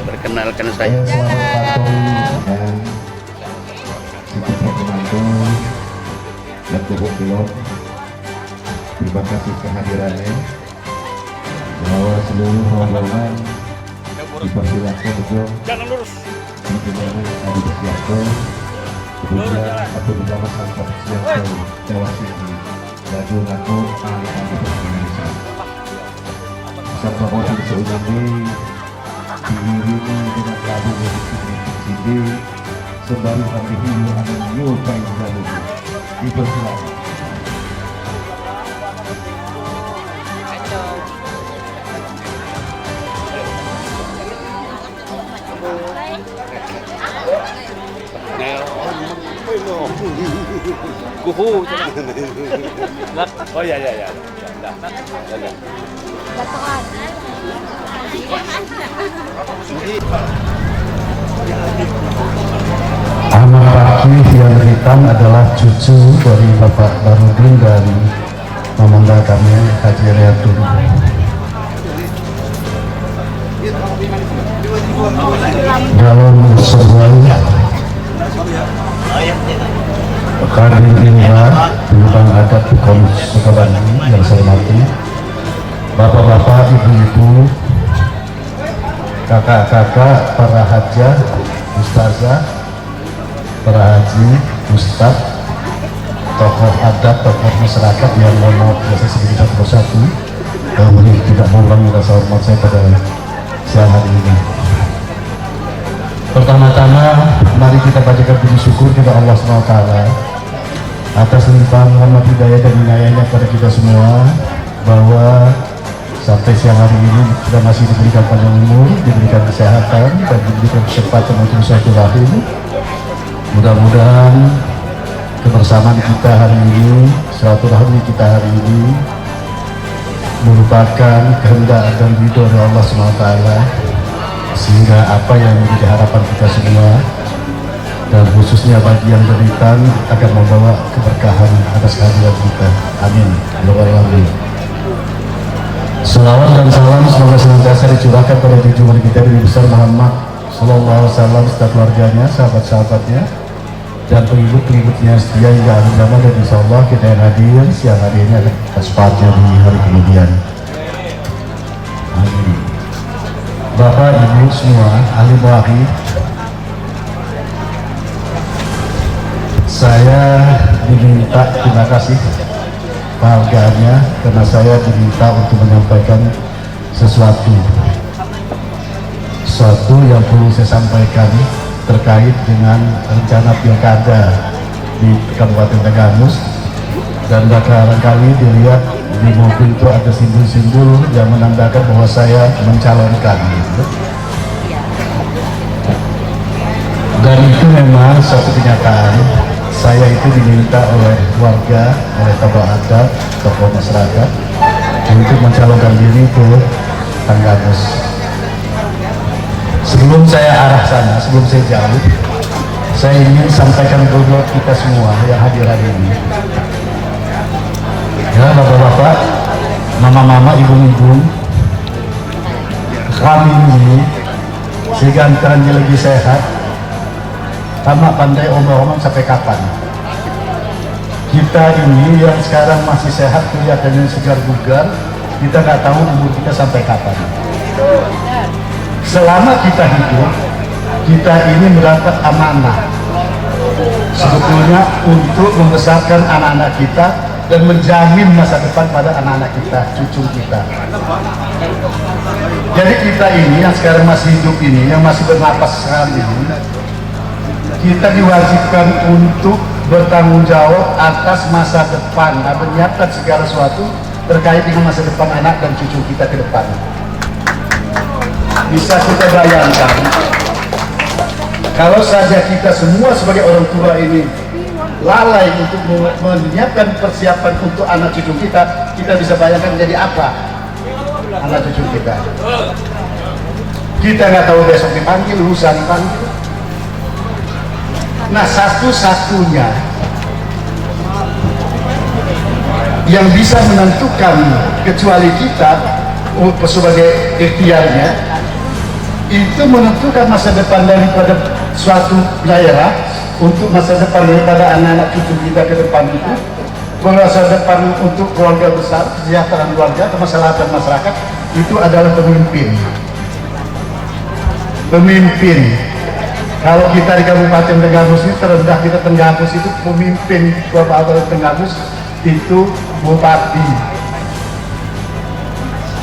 Speaker 5: Perkenalkan saya.
Speaker 8: Dan Siti Pertemanto dan Bobo Pilot, terima kasih kehadirannya. Bahwa seluruh rombongan dipersilakan untuk Pimpinan Adi Besiato, kemudian Abdul Muhammad Santap Siato, Jawa Sini, Dadu Ngaku, Adi Indonesia. Serta mobil seunami diiringi dengan lagu musik CD sembari kami hiu akan menyukai lagu dipersilakan.
Speaker 5: Kuhu. Oh ya.
Speaker 7: Anak Rakif yang hitam adalah cucu dari Bapak Barudin dan Mamanda kami Haji Riyadun. Dalam sebuah Kadir Indra tentang adat hukum Sukabumi yang saya hormati, bapak-bapak, ibu-ibu, kakak-kakak, para hajah, ustazah, para haji, ustaz, tokoh adat, tokoh masyarakat yang mohon maaf biasa sedikit satu persatu, ini tidak mengurangi rasa hormat saya pada siang hari ini. Pertama-tama, mari kita panjatkan puji syukur kepada Allah SWT atas limpahan rahmat hidayah dan inayahnya kepada kita semua, bahwa sampai siang hari ini kita masih diberikan panjang umur, diberikan kesehatan, dan diberikan kesempatan untuk silaturahim. Mudah-mudahan kebersamaan kita hari ini, silaturahmi kita hari ini merupakan kehendak dan ridho dari Allah SWT, sehingga apa yang menjadi harapan kita semua dan khususnya bagi yang berikan akan membawa keberkahan atas kehadiran kita. Amin. Amin. Salawat dan salam semoga senantiasa dicurahkan pada junjungan kita Nabi besar Muhammad Sallallahu Alaihi Wasallam serta keluarganya, sahabat-sahabatnya, dan pengikut-pengikutnya setia hingga akhir zaman. Dan insya Allah kita yang hadir siang hari ini akan secepatnya di hari kemudian. Amin. Bapak, Ibu semua, ahli waris, saya diminta, terima kasih penghargaannya, karena saya diminta untuk menyampaikan sesuatu yang perlu saya sampaikan terkait dengan rencana pilkada di Kabupaten Tegamus. Dan barangkali dilihat di mobil itu ada simbol-simbol yang menandakan bahwa saya mencalonkan gitu. Dan itu memang satu kenyataan. Saya itu diminta oleh warga, oleh tokoh adat, tokoh masyarakat untuk mencalonkan diri ke Tanggamus. Sebelum saya arah sana, sebelum saya jauh, saya ingin sampaikan buat kita semua yang hadir hari ini. Ya, bapak-bapak, mama-mama, ibu-ibu, kami ini sehingga antaranya lagi sehat, tamak pandai omong-omong sampai kapan. Kita ini yang sekarang masih sehat, kelihatannya segar bugar, kita nggak tahu umur kita sampai kapan. Selama kita hidup, kita ini mendapat amanah sebetulnya untuk membesarkan anak-anak kita dan menjamin masa depan pada anak-anak kita, cucu kita. Jadi kita ini yang sekarang masih hidup ini, yang masih bernapas sekarang ini, kita diwajibkan untuk bertanggung jawab atas masa depan dan menyiapkan segala sesuatu terkait dengan masa depan anak dan cucu kita ke depan. Bisa kita bayangkan, kalau saja kita semua sebagai orang tua ini lalai untuk menyiapkan persiapan untuk anak cucu kita,
Speaker 4: kita bisa bayangkan jadi apa anak cucu kita. Kita nggak tahu besok dipanggil, lusa dipanggil. Nah, satu-satunya yang bisa menentukan kecuali kita sebagai ikhtiarnya itu menentukan masa depan daripada suatu daerah, untuk masa depan daripada anak-anak cucu kita ke depan itu, masa depan untuk keluarga besar, kesejahteraan keluarga, kemaslahatan masyarakat, itu adalah pemimpin. Pemimpin. Kalau kita di Kabupaten Tenggamus ini terendah kita Tenggamus itu pemimpin Kabupaten Tenggamus itu bupati.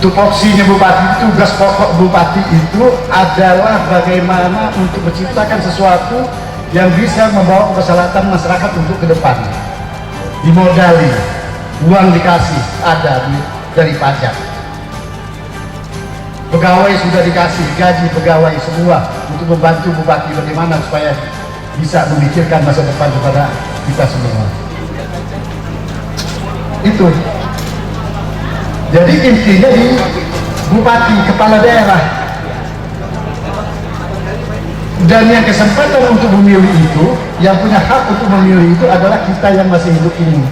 Speaker 4: Tupoksinya bupati, tugas pokok bupati itu adalah bagaimana untuk menciptakan sesuatu yang bisa membawa kemaslahatan masyarakat untuk ke depan. Dimodali, uang dikasih, ada dari pajak. Pegawai sudah dikasih, gaji pegawai semua untuk membantu bupati bagaimana supaya bisa memikirkan masa depan kepada kita semua. Itu. Jadi intinya di bupati, kepala daerah. Dan yang kesempatan untuk memilih itu, yang punya hak untuk memilih itu adalah kita yang masih hidup ini.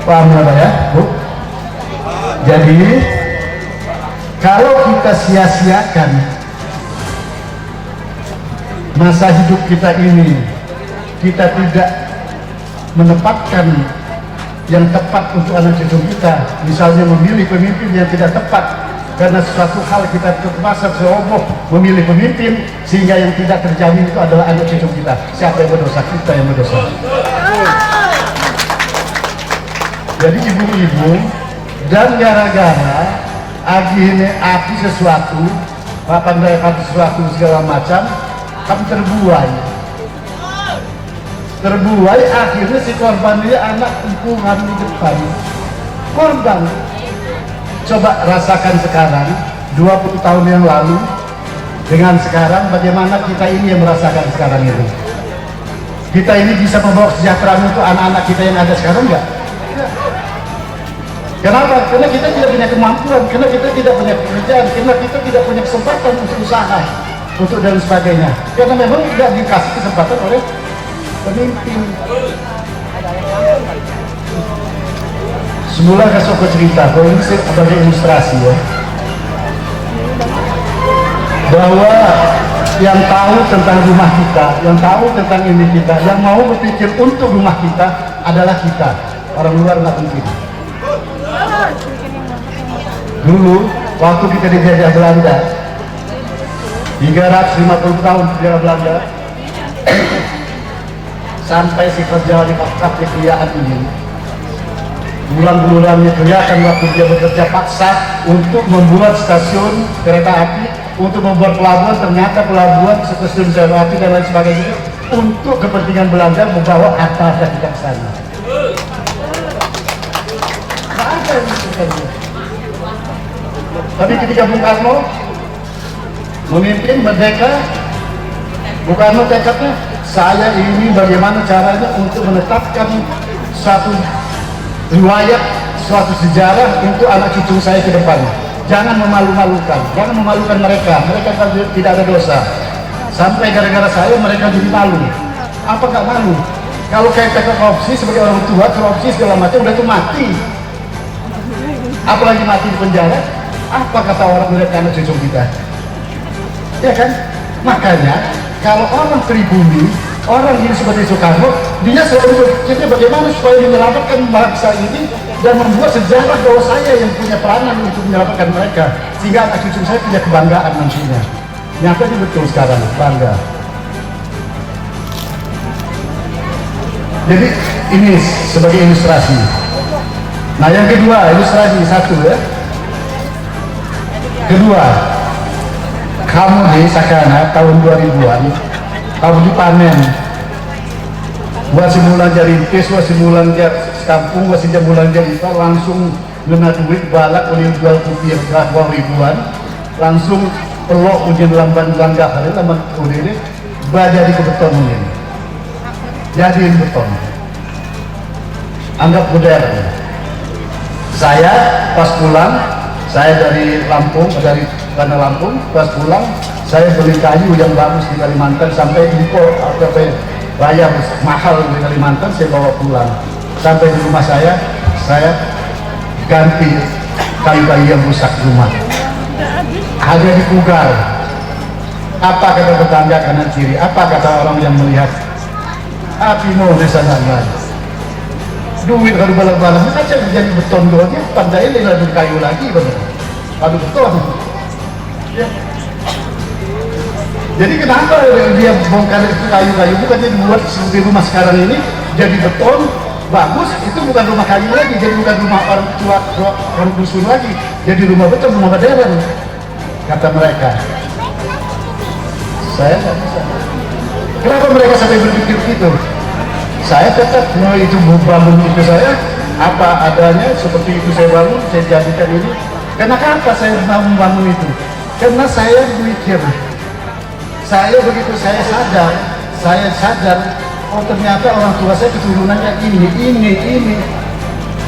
Speaker 4: Paham ya, Bu? Jadi kalau kita sia-siakan masa hidup kita ini, kita tidak menempatkan yang tepat untuk anak cucu kita, misalnya memilih pemimpin yang tidak tepat karena suatu hal kita terpaksa ceroboh memilih pemimpin sehingga yang tidak terjamin itu adalah anak cucu kita. Siapa yang berdosa? Kita yang berdosa. Jadi ibu-ibu, dan gara-gara api sesuatu, pandai sesuatu segala macam, kami terbuai akhirnya si korban dia anak lingkungan di depan korban. Coba rasakan sekarang 20 tahun yang lalu dengan sekarang, bagaimana kita ini yang merasakan sekarang itu. Kita ini bisa membawa kesejahteraan untuk anak-anak kita yang ada sekarang enggak? Kenapa? Karena kita tidak punya kemampuan, karena kita tidak punya pekerjaan, karena kita tidak punya kesempatan untuk usaha, untuk dan sebagainya, karena memang tidak dikasih kesempatan oleh pemimpin. Semula kasih aku cerita, kalau ini sebagai ilustrasi ya, bahwa yang tahu tentang rumah kita, yang tahu tentang ini kita, yang mau berpikir untuk rumah kita adalah kita. Orang luar nggak penting. Dulu waktu kita dijajah Belanda 350 tahun dijajah Belanda sampai sifat Jawa di kekayaan ini, bulan-bulannya kelihatan waktu dia bekerja paksa untuk membuat stasiun kereta api, untuk membuat pelabuhan, ternyata pelabuhan stasiun kereta api dan lain sebagainya untuk kepentingan Belanda membawa harta kita ke sana. Tapi ketika Bung Karno memimpin merdeka, Bung Karno tekadnya, saya ini bagaimana caranya untuk menetapkan suatu riwayat, suatu sejarah untuk anak cucu saya ke depan. Jangan memalu-malukan, jangan memalukan mereka kan tidak ada dosa. Sampai gara-gara saya mereka jadi malu. Apa gak malu? Kalau kayak korupsi sebagai orang tua, korupsi segala macam udah itu mati. Apalagi mati di penjara. Apa kata orang melihat anak cucu kita? Ya kan? Makanya kalau orang pribumi, orang yang seperti Soekarno, dia selalu berpikirnya bagaimana supaya menyelamatkan bangsa ini dan membuat sejarah bahwa saya yang punya peranan untuk menyelamatkan mereka, sehingga anak cucu saya punya kebanggaan nantinya. Nyatanya betul sekarang, bangga. Jadi ini sebagai ilustrasi. Nah yang kedua, ilustrasi satu ya. Kedua, kamu di Sakana tahun 2000-an, kamu dipanen. Buat simulan jadi rintis, buat simulan jadi kampung, buat simulan jadi itu langsung guna duit balak oleh jual kupir uang ribuan, langsung pelok ujian lamban belangga hari lamban ini, jadi ke beton ini. Jadiin beton. Anggap modern.
Speaker 9: Saya pas pulang, saya dari Lampung, dari Bandar Lampung, pas pulang saya beli kayu yang bagus di Kalimantan sampai impor atau bayar mahal di Kalimantan, saya bawa pulang. Sampai di rumah saya ganti kayu-kayu yang rusak rumah. Ada di Pugar. Apa kata tetangga kanan kiri? Apa kata orang yang melihat? Api mau nesanangan. Duit kalau balak-balak, aja jadi beton doang ya. Pandai lagi kayu lagi bener. Aduh beton. Ya. Jadi kenapa dia bongkar itu kayu-kayu? Bukannya dibuat seperti rumah sekarang ini jadi beton bagus, itu bukan rumah kayu lagi, jadi bukan rumah orang tua orang dusun lagi, jadi rumah beton, rumah modern kata mereka. Saya nggak bisa. Kenapa mereka sampai berpikir begitu? Saya tetap mau itu bangun itu saya apa adanya, seperti itu saya bangun, saya jadikan ini. Karena apa saya mau membangun itu? Karena saya berpikir, saya begitu saya sadar, oh ternyata orang tua saya keturunannya ini.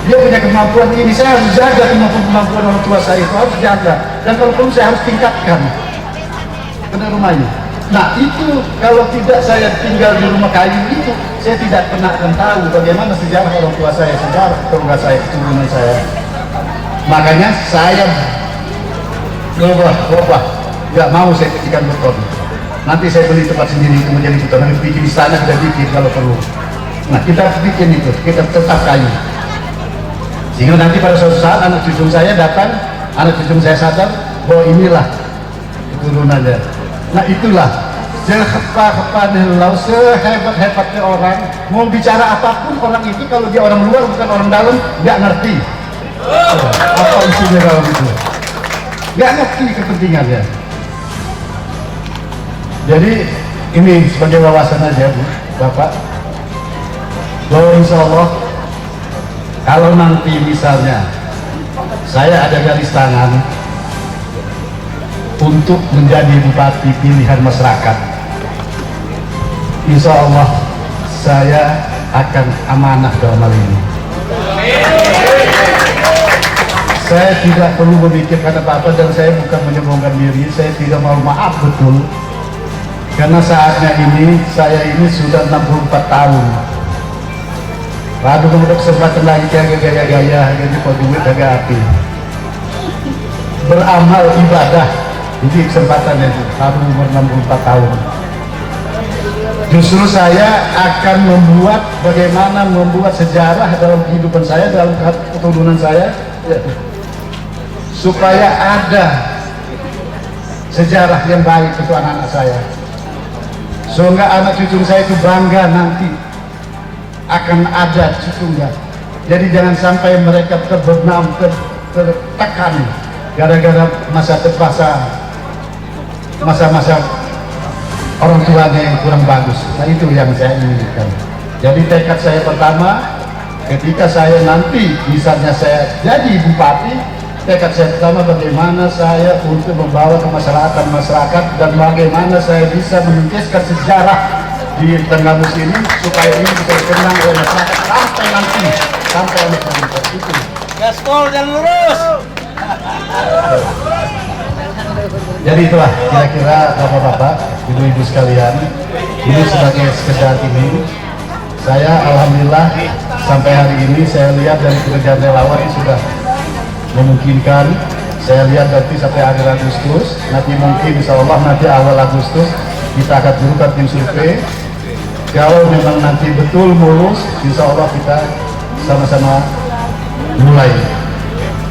Speaker 9: Dia punya kemampuan ini, saya harus jaga kemampuan orang tua saya itu, harus jaga. Dan kalau perlu saya harus tingkatkan. Benar rumahnya. Nah itu kalau tidak saya tinggal di rumah kayu itu, saya tidak pernah akan tahu bagaimana sejarah orang tua saya, sejarah keluarga saya, keturunan saya. Makanya saya berubah, nggak mau saya kecikan beton. Nanti saya beli tempat sendiri itu menjadi beton, nanti bikin istana kita bikin kalau perlu. Nah kita bikin itu, kita tetap kayu. Sehingga nanti pada suatu saat anak cucu saya datang, anak cucu saya sadar bahwa inilah keturunannya. Nah itulah sehebat-hebatnya orang mau bicara apapun, orang itu kalau dia orang luar bukan orang dalam nggak ngerti apa isinya dalam itu, nggak ngerti kepentingannya. Jadi ini sebagai wawasan aja Bu, Bapak, bahwa insya Allah kalau nanti misalnya saya ada garis tangan untuk menjadi bupati pilihan masyarakat, insya Allah saya akan amanah dalam hal ini. Saya tidak perlu memikirkan apa-apa dan saya bukan menyombongkan diri, saya tidak mau maaf betul. Karena saatnya ini, saya ini sudah 64 tahun. Lalu kemudian kesempatan lagi kayak gaya-gaya, jadi kok duit agak api. Beramal ibadah, jadi kesempatannya itu, lalu umur 64 tahun. Justru saya akan membuat sejarah dalam kehidupan saya, dalam keturunan saya, supaya ada sejarah yang baik untuk anak-anak saya. Sehingga anak cucu saya itu bangga nanti akan ada cucunya. Jadi jangan sampai mereka terbenam, tertekan gara-gara masa-masa orang tuanya yang kurang bagus. Nah itu yang saya inginkan. Jadi tekad saya pertama, ketika saya nanti misalnya saya jadi bupati, tekad saya pertama bagaimana saya untuk membawa masyarakat dan bagaimana saya bisa menunjukkan sejarah di Tanggamus ini supaya ini bisa dikenang oleh masyarakat sampai anak itu.
Speaker 10: Gaspol jangan lurus.
Speaker 9: Jadi itulah kira-kira bapak-bapak, ibu-ibu sekalian, ini sebagai sekedar ini. Saya alhamdulillah sampai hari ini saya lihat dari pekerjaan relawan sudah memungkinkan. Saya lihat nanti sampai akhir Agustus, nanti mungkin insya Allah nanti awal Agustus kita akan buka tim survei. Kalau memang nanti betul mulus, insya Allah kita sama-sama mulai.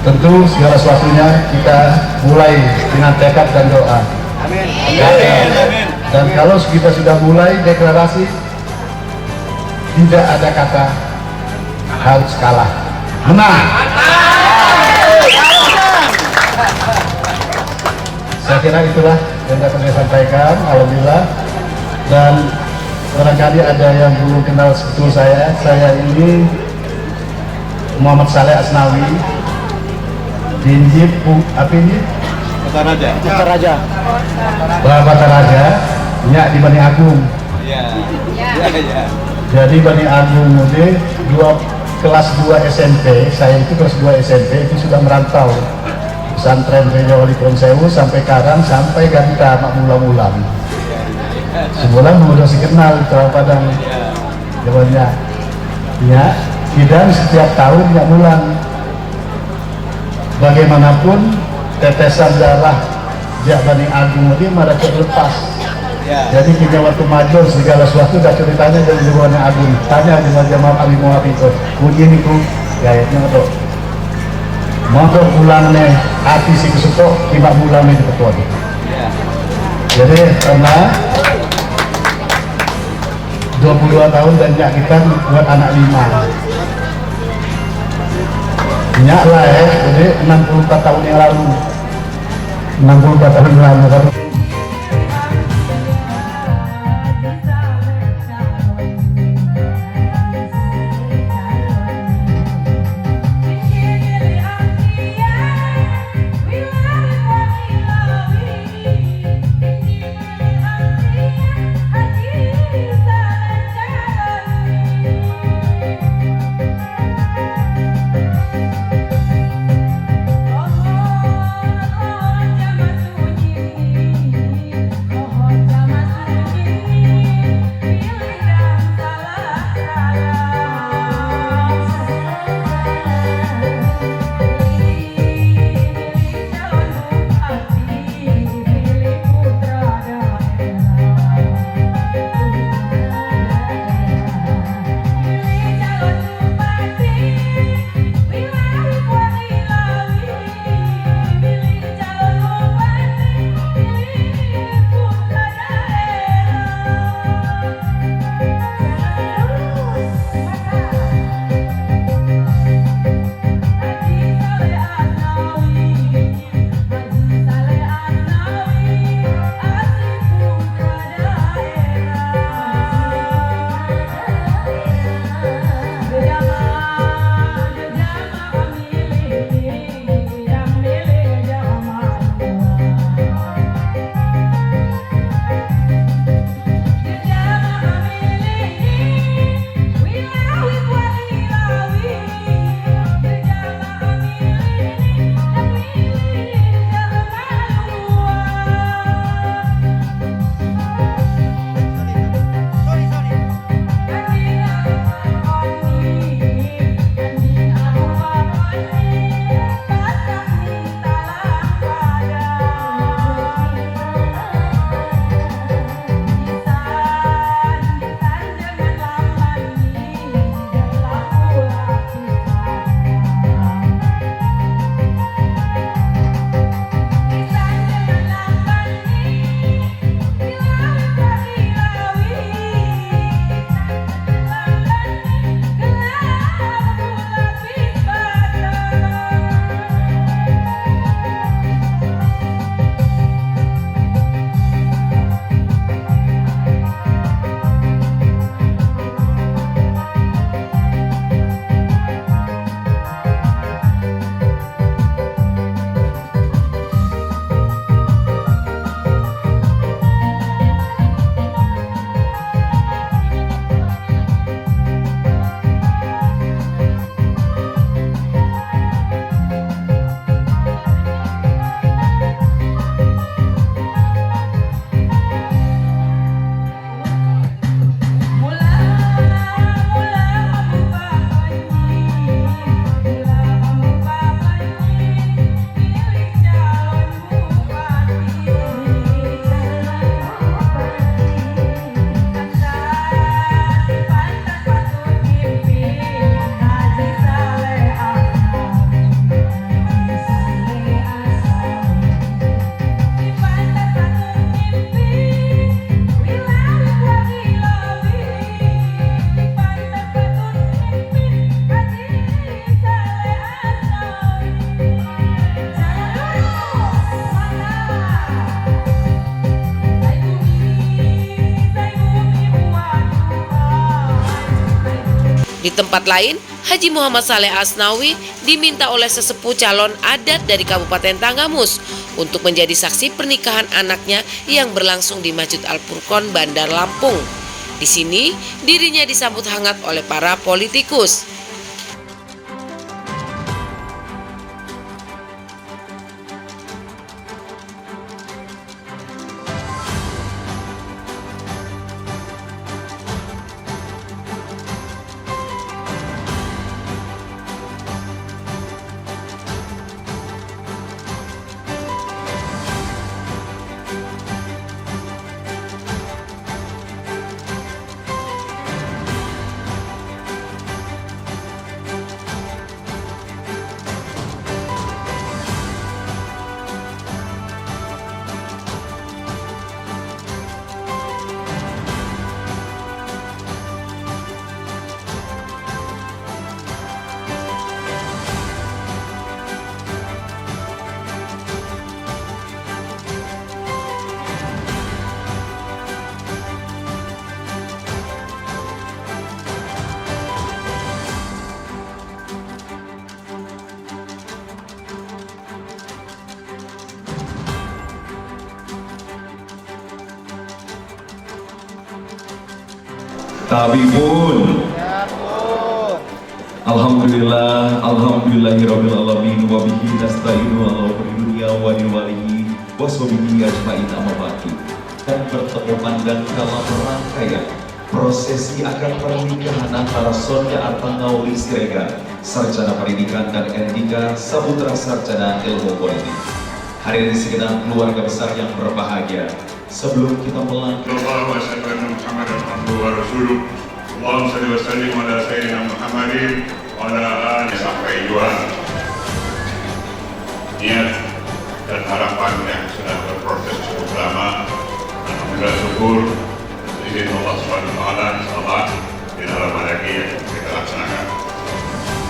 Speaker 9: Tentu segala sesuatunya kita mulai dengan tekad dan doa.
Speaker 10: Amin.
Speaker 9: Dan kalau kita sudah mulai deklarasi, tidak ada kata harus kalah, menang. Saya kira itulah yang dapat saya sampaikan. Alhamdulillah. Dan barangkali ada yang belum kenal betul saya ini Muhammad Saleh Asnawi, Dinjib apa ini? Bataraja. Bataraja, nyak di Bani Agung. Iya. Jadi Bani Agung itu kelas 2 SMP, saya itu kelas 2 SMP itu sudah merantau pesantren Reja Wali Konsewu sampai Karang sampai Ganta Mak Mulang-Mulang. Sebulan udah si kenal Terang Padang jawabannya ya, dan setiap tahun nggak mulang. Bagaimanapun tetesan darah Jak Bani Agung ini malah terlepas. Jadi kita waktu major segala sesuatu dah ceritanya dari Bani Agung. Tanya di Jamaah Ali Muhammad itu, begini ku gayanya itu. Motor pulangnya hati si kesuko, tiba pulangnya di ketua. Jadi karena 22 tahun dan nyakitan buat anak 5. Nyak lah ya, jadi 64 tahun yang lalu. 64 tahun yang lalu.
Speaker 3: Di tempat lain, Haji Muhammad Saleh Asnawi diminta oleh sesepuh calon adat dari Kabupaten Tanggamus untuk menjadi saksi pernikahan anaknya yang berlangsung di Masjid Al-Furqon, Bandar Lampung. Di sini, dirinya disambut hangat oleh para politikus.
Speaker 8: Tabibun. Alhamdulillah, alhamdulillahirabbil alamin wa bihi nasta'inu ala umuri dunya wa din walihi waswabihi ajmain amma ba'du. Dan bertemu pandang dalam rangkaian prosesi akad pernikahan antara Sonia Artangauli Siregar, Sarjana Pendidikan, dan Endika Saputra, Sarjana Ilmu Politik. Hari ini segenap keluarga besar yang berbahagia. Sebelum kita melanjutkan Allahumma shalli wa sallim ala sayyidina Muhammadin wa ala alihi sampai jual niat dan harapan yang sudah berproses cukup lama. Alhamdulillah, syukur izin Allah Subhanahu wa taala, insyaallah di dalam lagi yang kita laksanakan.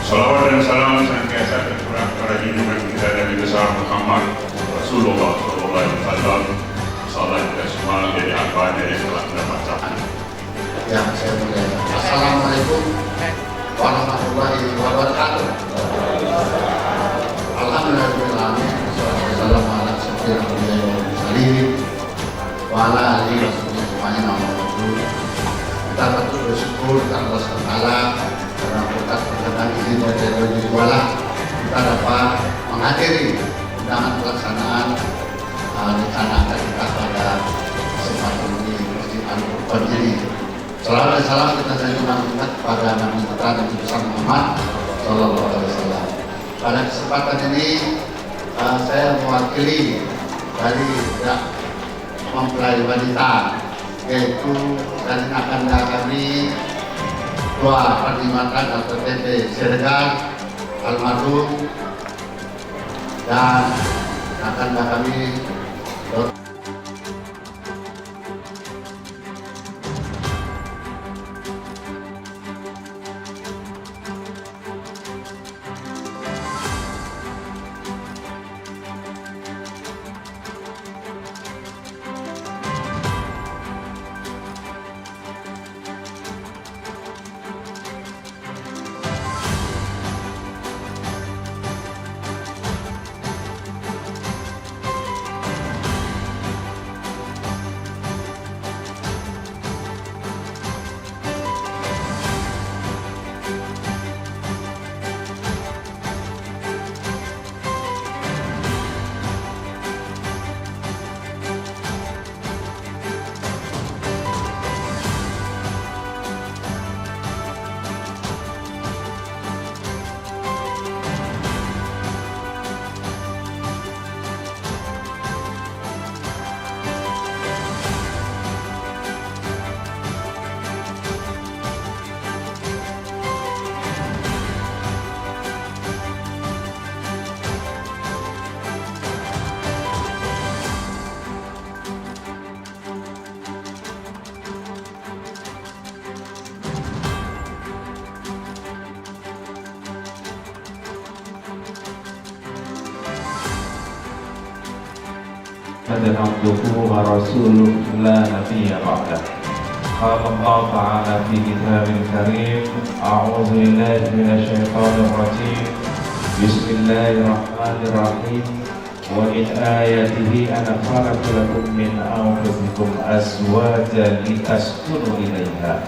Speaker 8: Salawat dan salam senantiasa tercurah kepada junjungan kita Nabi besar Muhammad Rasulullah sallallahu alaihi wasallam. Salat kita semua menjadi apa yang telah mendapatkan.
Speaker 9: Yang saya muliakan. Assalamualaikum warahmatullahi wabarakatuh. Alhamdulillah, wassalamu ala asyrofil mursalin wa ala alihi wasallam. Kita betul bersyukur kepada Allah SWT karena berkat perkenan izin dari Allah SWT kita dapat menghadiri undangan pelaksanaan rencana akad nikah pada kesempatan ini Masjid Al-Qurban ini. Salam dan salam kita sanjungan kepada Nabi kita Nabi besar Muhammad Sallallahu Alaihi Wasallam. Pada kesempatan ini saya mewakili dari mempelai wanita, yaitu dari akan kami doa perkhidmatan atau TP Siregar almarhum, dan akan kami
Speaker 8: dan abduhu wa rasuluh la nabiyya ba'dah. Qala Allah ta'ala fi kitabil karim, a'udzu billahi minasy syaithanir rajim. Bismillahirrahmanirrahim. Wa min ayatihi an khalaqa lakum min anfusikum azwajan litaskunu ilaiha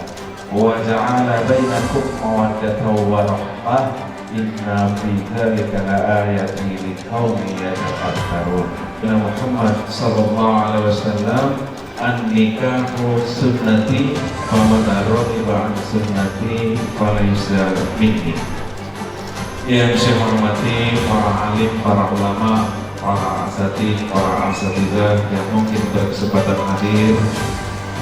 Speaker 8: wa ja'ala bainakum mawaddatan wa rahmah. Inna fi dzalika laayatin liqaumin yatafakkarun. Muhammad sallallahu alaihi wasallam, an-nikahu sunnati wa man raghiba an sunnati falaysa minni. Yang saya hormati para alim, para ulama, para asatidz, para asatidzah yang mungkin berkesempatan hadir.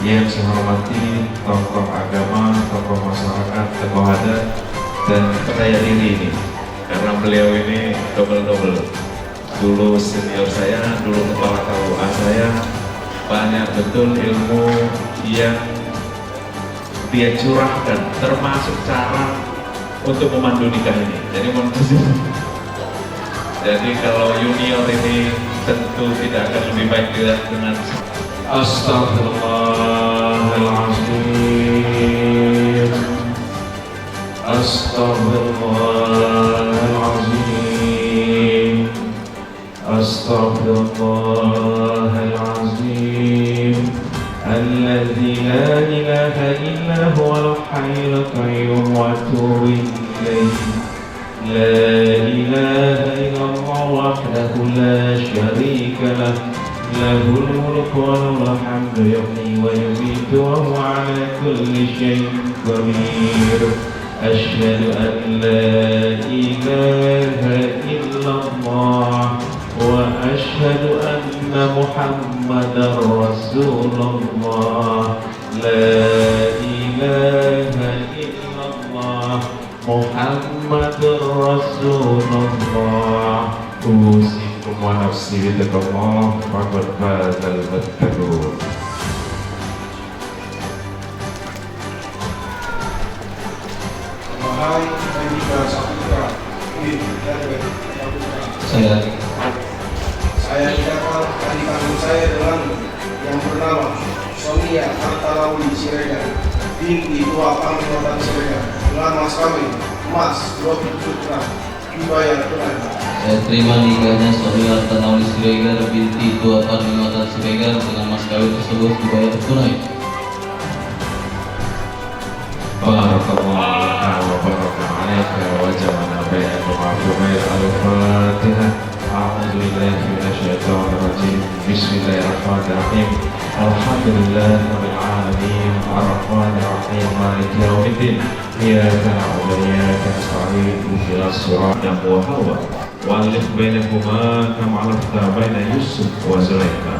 Speaker 8: Yang saya hormati tokoh agama, tokoh masyarakat, tokoh adat, dan percaya diri ini karena beliau ini double. Dulu senior saya, dulu kepala KUA saya, banyak betul ilmu yang dia curahkan, termasuk cara untuk memandu nikah ini. Jadi kalau junior ini tentu tidak akan lebih baik dengan Astaghfirullahaladzim, Astaghfirullahaladzim, Astaghfirullahaladzim, Alladzi la ilaha
Speaker 11: إله إلا هو الحي القيوم وأتوب إليه لا إله إلا الله وحده لا شريك له له الملك وله الحمد يحيي ويميت وهو على كل شيء قدير أشهد أن لا إله إلا الله وأشهد أن محمدا رسول الله لا إله إلا الله محمد رسول الله أوصيكم ونفسي بتقوى الله فقد فاز المتقون.
Speaker 12: Saya didapar adik kandung saya dengan yang bernama Sonia Hartalawi Siregar binti Tua Pangkatan Siregar dengan mas kawin emas 27 gram dibayar tunai.
Speaker 13: Saya terima nikahnya Sonia Hartalawi Siregar binti Tua Pangkatan Siregar dengan mas kawin tersebut dibayar tunai.
Speaker 11: Barakallahu wa barakatuh wa jama'na bainakum al-khair al-Fatihah. أعوذ بالله من الشيطان الرجيم بسم الله الرحمن الرحيم الحمد لله رب العالمين الرحمن الرحيم مالك يوم الدين إياك نعبد وإياك نستعين اهدنا الصراط وهو وألف بينهما كما ألفت بين يوسف وزليخا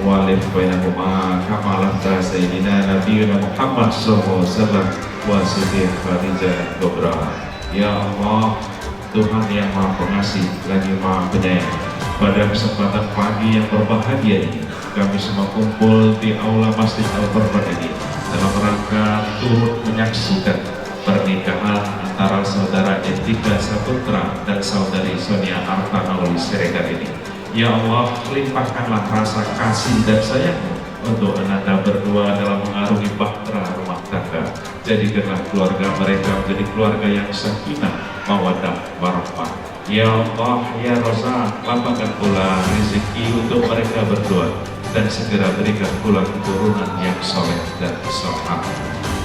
Speaker 11: وألف بينهما كما ألفت سيدنا نبينا محمد صلى الله عليه وسلم وسيدي خديجة الكبرى. Ya Allah, Tuhan yang Maha Pengasih lagi Maha Penyayang, pada kesempatan pagi yang berbahagia ini kami semua kumpul di aula Masjid Al-Barbar ini dalam rangka turut menyaksikan pernikahan antara saudara Etika Saputra dan saudari Sonia Hartalawi Siregar ini. Ya Allah, limpahkanlah rasa kasih dan sayang-Mu untuk Anda berdua dalam mengarungi bahtera rumah tangga. Jadikanlah keluarga mereka menjadi keluarga yang sakinah, mawaddah, warahmah. Ya Allah, Ya Razzaq, lapangkan pula rezeki untuk mereka berdua dan segera berikan pula keturunan yang soleh dan salihah.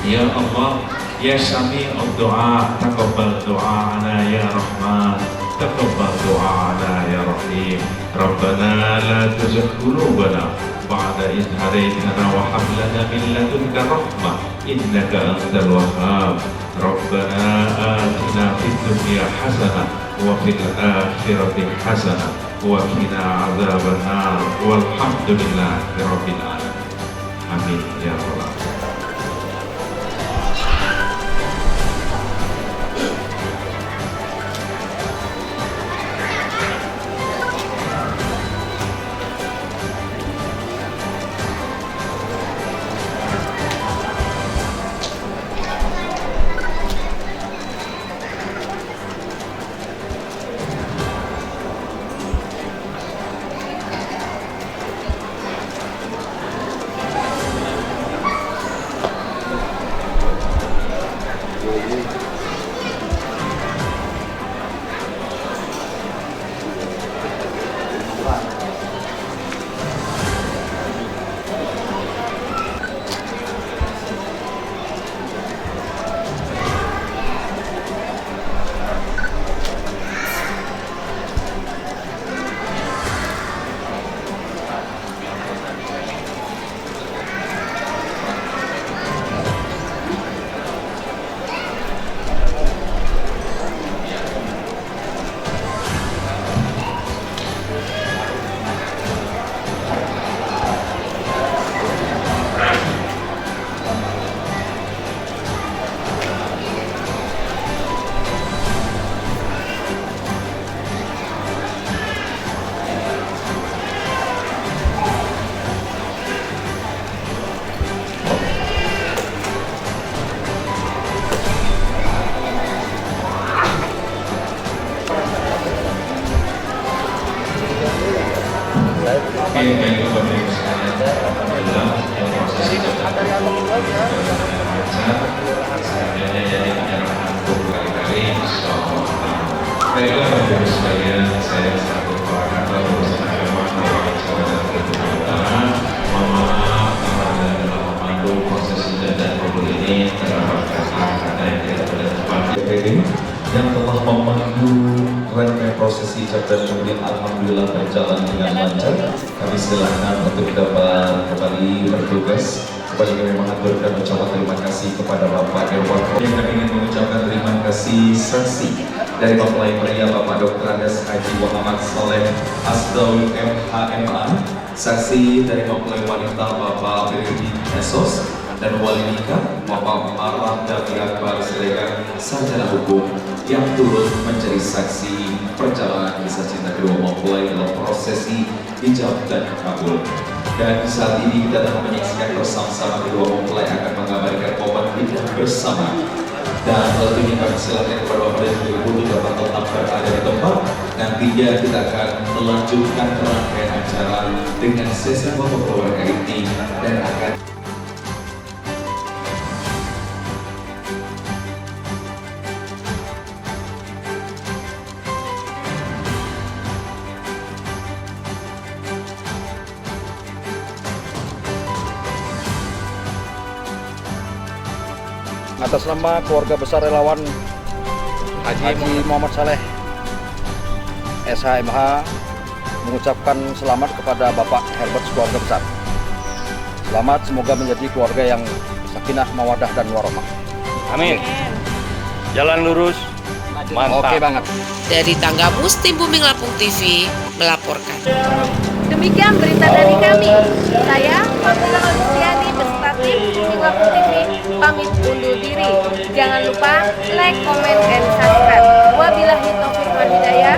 Speaker 11: Ya Allah, Ya Sami'ud Du'a, taqabbal du'ana ya Rahman, taqabbal du'ana ya Rahim. Rabbana la tuzigh qulubana ba'da idh hadaytana wa hab lana min ladunka rahmah innaka antal wahhab. Rabbana atina fid dunya hasanah wa fil akhirati hasanah wa qina adzabannar walhamdulillahi rabbil alamin. Amin ya rabbal alamin. yang telah memandu rangkaian prosesi ijab dan kemudian alhamdulillah berjalan dengan lancar. Kami silakan untuk dapat kembali bertugas. Kembali kami mengaturkan ucapan terima kasih kepada Bapak Irwan. Yang kami ingin mengucapkan terima kasih saksi dari mempelai pria Bapak Dr. Andes Haji Muhammad Saleh Asdaul MHMA, saksi dari mempelai wanita Bapak Birdi Esos, dan wali nikah Bapak Marah Davi Akbar Siregar, sarjana hukum yang turut menjadi saksi perjalanan kisah cinta kedua mempelai dalam prosesi ijab dan kabul. Dan saat ini kita akan menyaksikan bersama-sama kedua mempelai akan mengabarkan momen hidupnya bersama. Dan tentunya kami silakan kepada Bapak dan Ibu dapat tetap berada di tempat. Nantinya kita akan melanjutkan rangkaian acara dengan sesi foto keluarga inti dan akan
Speaker 5: atas nama keluarga besar relawan Haji Muhammad Saleh SHMH mengucapkan selamat kepada Bapak Herbert keluarga besar. Selamat, semoga menjadi keluarga yang sakinah, mawadah dan warahmah.
Speaker 10: Amin. Jalan lurus, mantap.
Speaker 5: Oke banget.
Speaker 3: Dari Tanggamus, Tim Booming Lampung TV melaporkan.
Speaker 1: Demikian berita dari kami. Saya Fabiola Olisiani beserta tim Booming Lampung TV pamit undur diri. Jangan lupa like, comment, and subscribe. Wabillahi taufiq wal hidayah.